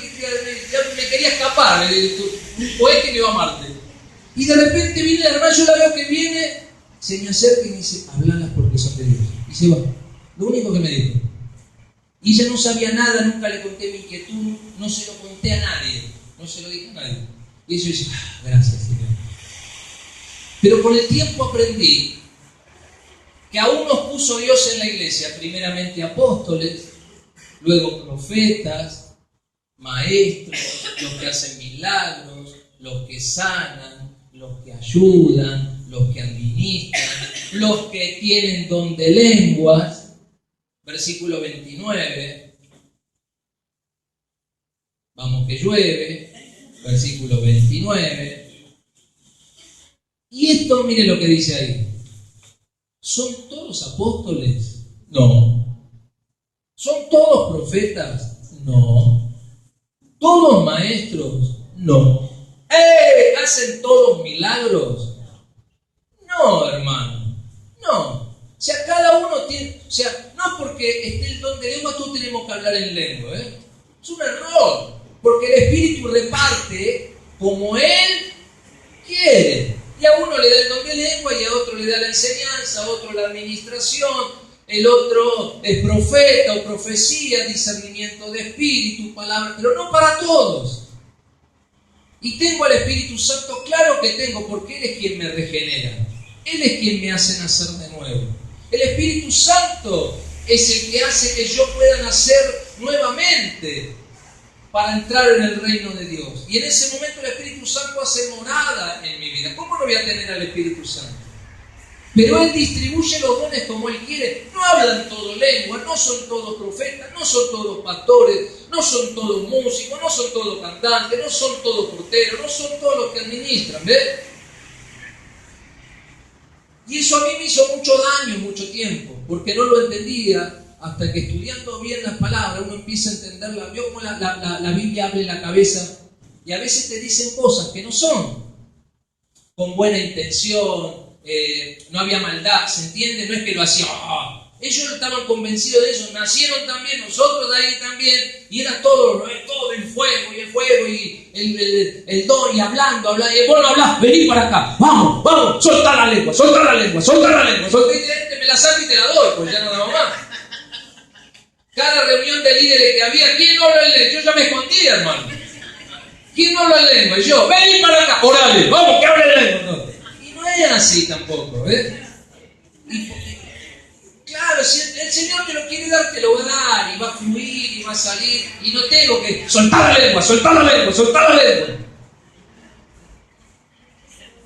ya me quería escapar, un poeta que iba a Marte. Y de repente viene la hermana, yo la veo que viene, se me acerca y me dice, hablalas porque son de Dios. Y se va. Lo único que me dijo. Y ella no sabía nada, nunca le conté mi inquietud, no se lo conté a nadie, no se lo dije a nadie. Y ella dice, gracias, Señor. Pero con el tiempo aprendí que aún nos puso Dios en la iglesia, primeramente apóstoles, luego profetas, maestros, los que hacen milagros, los que sanan, los que ayudan, los que administran, los que tienen don de lenguas. Versículo 29. Vamos que llueve. Versículo 29. Y esto, mire lo que dice ahí. ¿Son todos apóstoles? No. ¿Son todos profetas? No. ¿Todos maestros? No. ¿Hacen todos milagros? No, hermano. No. O sea, cada uno tiene... O sea, no porque esté el don de lengua, todos tenemos que hablar en lengua. Es un error. Porque el Espíritu reparte como Él quiere. Y a uno le da el don de lengua, y a otro le da la enseñanza, a otro la administración, el otro es profeta o profecía, discernimiento de espíritu, palabra, pero no para todos. Y tengo al Espíritu Santo, claro que tengo, porque Él es quien me regenera. Él es quien me hace nacer de nuevo. El Espíritu Santo es el que hace que yo pueda nacer nuevamente para entrar en el reino de Dios. Y en ese momento el Espíritu Santo hace morada en mi vida. ¿Cómo no voy a tener al Espíritu Santo? Pero Él distribuye los dones como Él quiere. No hablan todo lengua, no son todos profetas, no son todos pastores, no son todos músicos, no son todos cantantes, no son todos porteros, no son todos los que administran, ¿ves? Y eso a mí me hizo mucho daño mucho tiempo, porque no lo entendía. Hasta que estudiando bien las palabras uno empieza a entenderla. Vio cómo la Biblia abre la cabeza y a veces te dicen cosas que no son con buena intención, no había maldad, ¿se entiende? No es que lo hacían, ellos estaban convencidos de eso, nacieron también, nosotros de ahí también, y era todo el fuego y el don, y hablando, y vos no hablás, vení para acá, vamos, soltá la lengua, y me la saco y te la doy, pues ya no daba más. Cada reunión de líderes que había, ¿quién no habla en lengua? Yo ya me escondía, hermano. ¿Quién no habla en lengua? Y yo, vení para acá, orale, vamos, que hable en lengua. No. Y no es así tampoco, ¿ves? Claro, si el Señor te lo quiere dar, te lo va a dar, y va a fluir, y va a salir, y no tengo que soltar la lengua.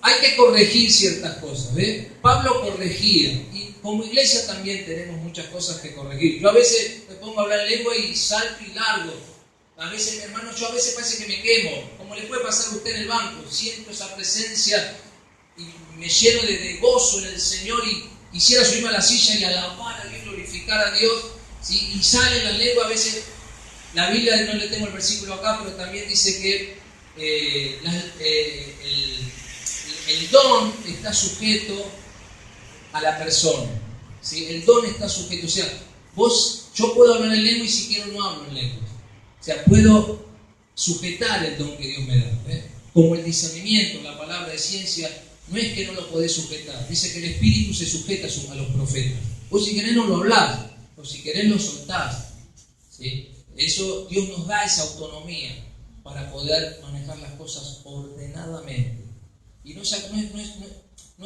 Hay que corregir ciertas cosas, ¿ves? Pablo corregía, y como iglesia también tenemos muchas cosas que corregir. Yo a veces me pongo a hablar en lengua y salto y largo. A veces, hermano, yo a veces parece que me quemo, como le puede pasar a usted en el banco. Siento esa presencia y me lleno de gozo en el Señor y quisiera subirme a la silla y alabar a Dios, glorificar glorificar a Dios, ¿sí? Y sale en la lengua. A veces la Biblia, no le tengo el versículo acá, pero también dice que el don está sujeto a la persona, ¿sí? El don está sujeto, o sea, yo puedo hablar en lengua y si quiero no hablo en lengua. O sea, puedo sujetar el don que Dios me da, como el discernimiento, la palabra de ciencia. No es que no lo podés sujetar, dice que el Espíritu se sujeta a los profetas. Vos si querés no lo hablás, o si querés lo soltás, ¿sí? Eso, Dios nos da esa autonomía para poder manejar las cosas ordenadamente. Y no es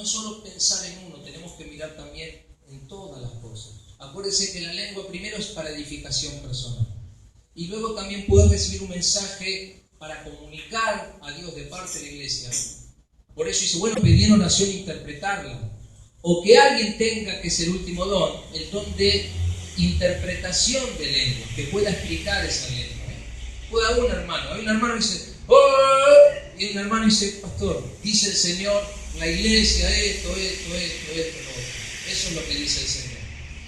solo pensar en uno, tenemos que mirar también en todas las cosas. Acuérdense que la lengua primero es para edificación personal. Y luego también poder recibir un mensaje para comunicar a Dios de parte de la iglesia. Por eso dice, bueno, pedir oración e interpretarla. O que alguien tenga, que es el último don, el don de interpretación de lengua, que pueda explicar esa lengua. Puede haber un hermano, hay un hermano que dice, ¡oh! Y un hermano dice, pastor, dice el Señor, la iglesia, esto. Eso es lo que dice el Señor.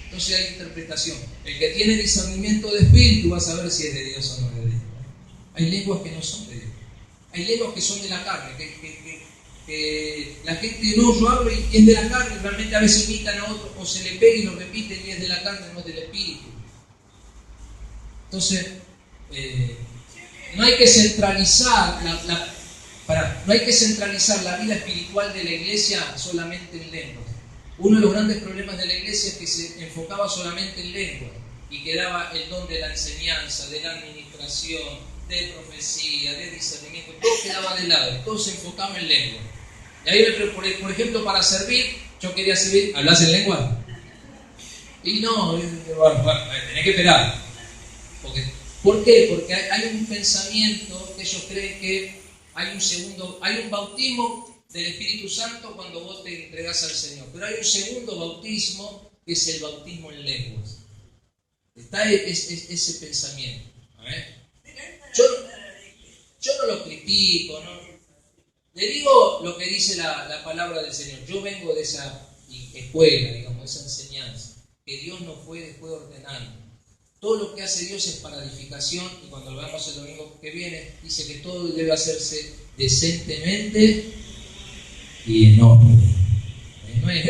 Entonces hay interpretación. El que tiene discernimiento de espíritu va a saber si es de Dios o no es de Dios. Hay lenguas que no son de Dios. Hay lenguas que son de la carne, que la gente no, yo hablo y es de la carne, realmente a veces imitan a otro, o se le pega y lo repiten y es de la carne, no es del espíritu. Entonces, no hay que centralizar la vida espiritual de la iglesia solamente en lenguas. Uno de los grandes problemas de la iglesia es que se enfocaba solamente en lenguas y quedaba el don de la enseñanza, de la administración, de profecía, de discernimiento, todo quedaba de lado, todo se enfocaba en lengua. Y ahí, por ejemplo, para servir, yo quería servir, ¿hablas en lengua? Y no, bueno, tenés que esperar. ¿Por qué? Porque hay un pensamiento que ellos creen que hay un bautismo del Espíritu Santo cuando vos te entregás al Señor, pero hay un segundo bautismo que es el bautismo en lenguas. Está ese pensamiento. A ver. Yo no lo critico, ¿no? Le digo lo que dice la palabra del Señor. Yo vengo de esa escuela, digamos, de esa enseñanza, que Dios nos fue ordenando. Todo lo que hace Dios es para edificación, y cuando lo veamos el domingo que viene, dice que todo debe hacerse decentemente y en orden. No es,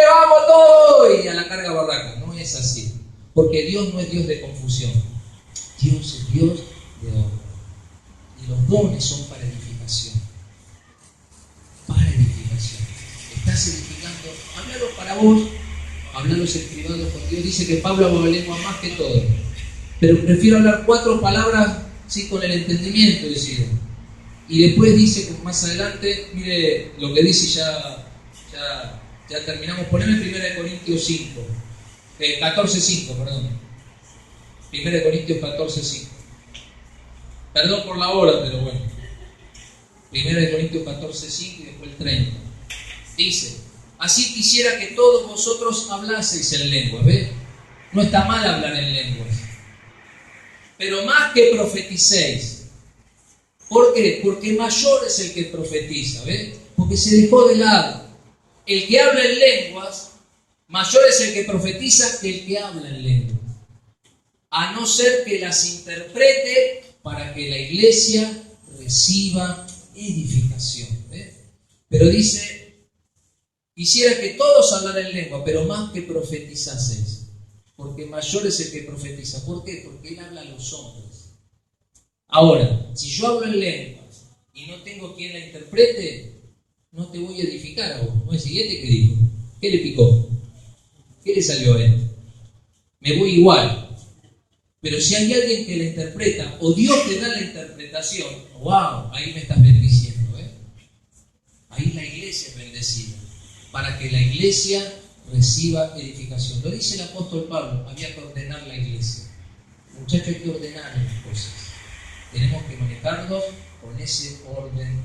¡vamos todos! Y a la carga barraca. No es así. Porque Dios no es Dios de confusión. Dios es Dios de orden. Y los dones son para edificación. Para edificación. Estás edificando. Háblalo para vos. Háblalos en privado con Dios. Dice que Pablo habla lengua más que todo. Pero prefiero hablar 4 palabras, sí, con el entendimiento, decir. Y después dice, más adelante, mire lo que dice, ya terminamos. Poneme 1 Corintios 5. 14:5, perdón. 1 Corintios 14:5. Perdón por la hora, pero bueno. 1 Corintios 14:5 y después el 30. Dice, así quisiera que todos vosotros hablaseis en lenguas. ¿Ves? No está mal hablar en lenguas. Pero más que profeticéis. ¿Por qué? Porque mayor es el que profetiza. ¿Ves? Porque se dejó de lado. El que habla en lenguas, mayor es el que profetiza que el que habla en lenguas. A no ser que las interprete para que la iglesia reciba edificación. Pero dice, quisiera que todos hablaran en lengua, pero más que profetizaseis, porque mayor es el que profetiza. ¿Por qué? Porque él habla a los hombres. Ahora, si yo hablo en lenguas y no tengo quien la interprete, no te voy a edificar a vos. ¿No es siguiente que dijo? ¿Qué le picó? ¿Qué le salió a él? Me voy igual. Pero si hay alguien que la interpreta, o Dios te da la interpretación, wow, ahí me estás bendiciendo. Ahí la iglesia es bendecida, para que la iglesia reciba edificación. Lo dice el apóstol Pablo, había que ordenar la iglesia. Muchachos, hay que ordenar las cosas. Tenemos que manejarnos con ese orden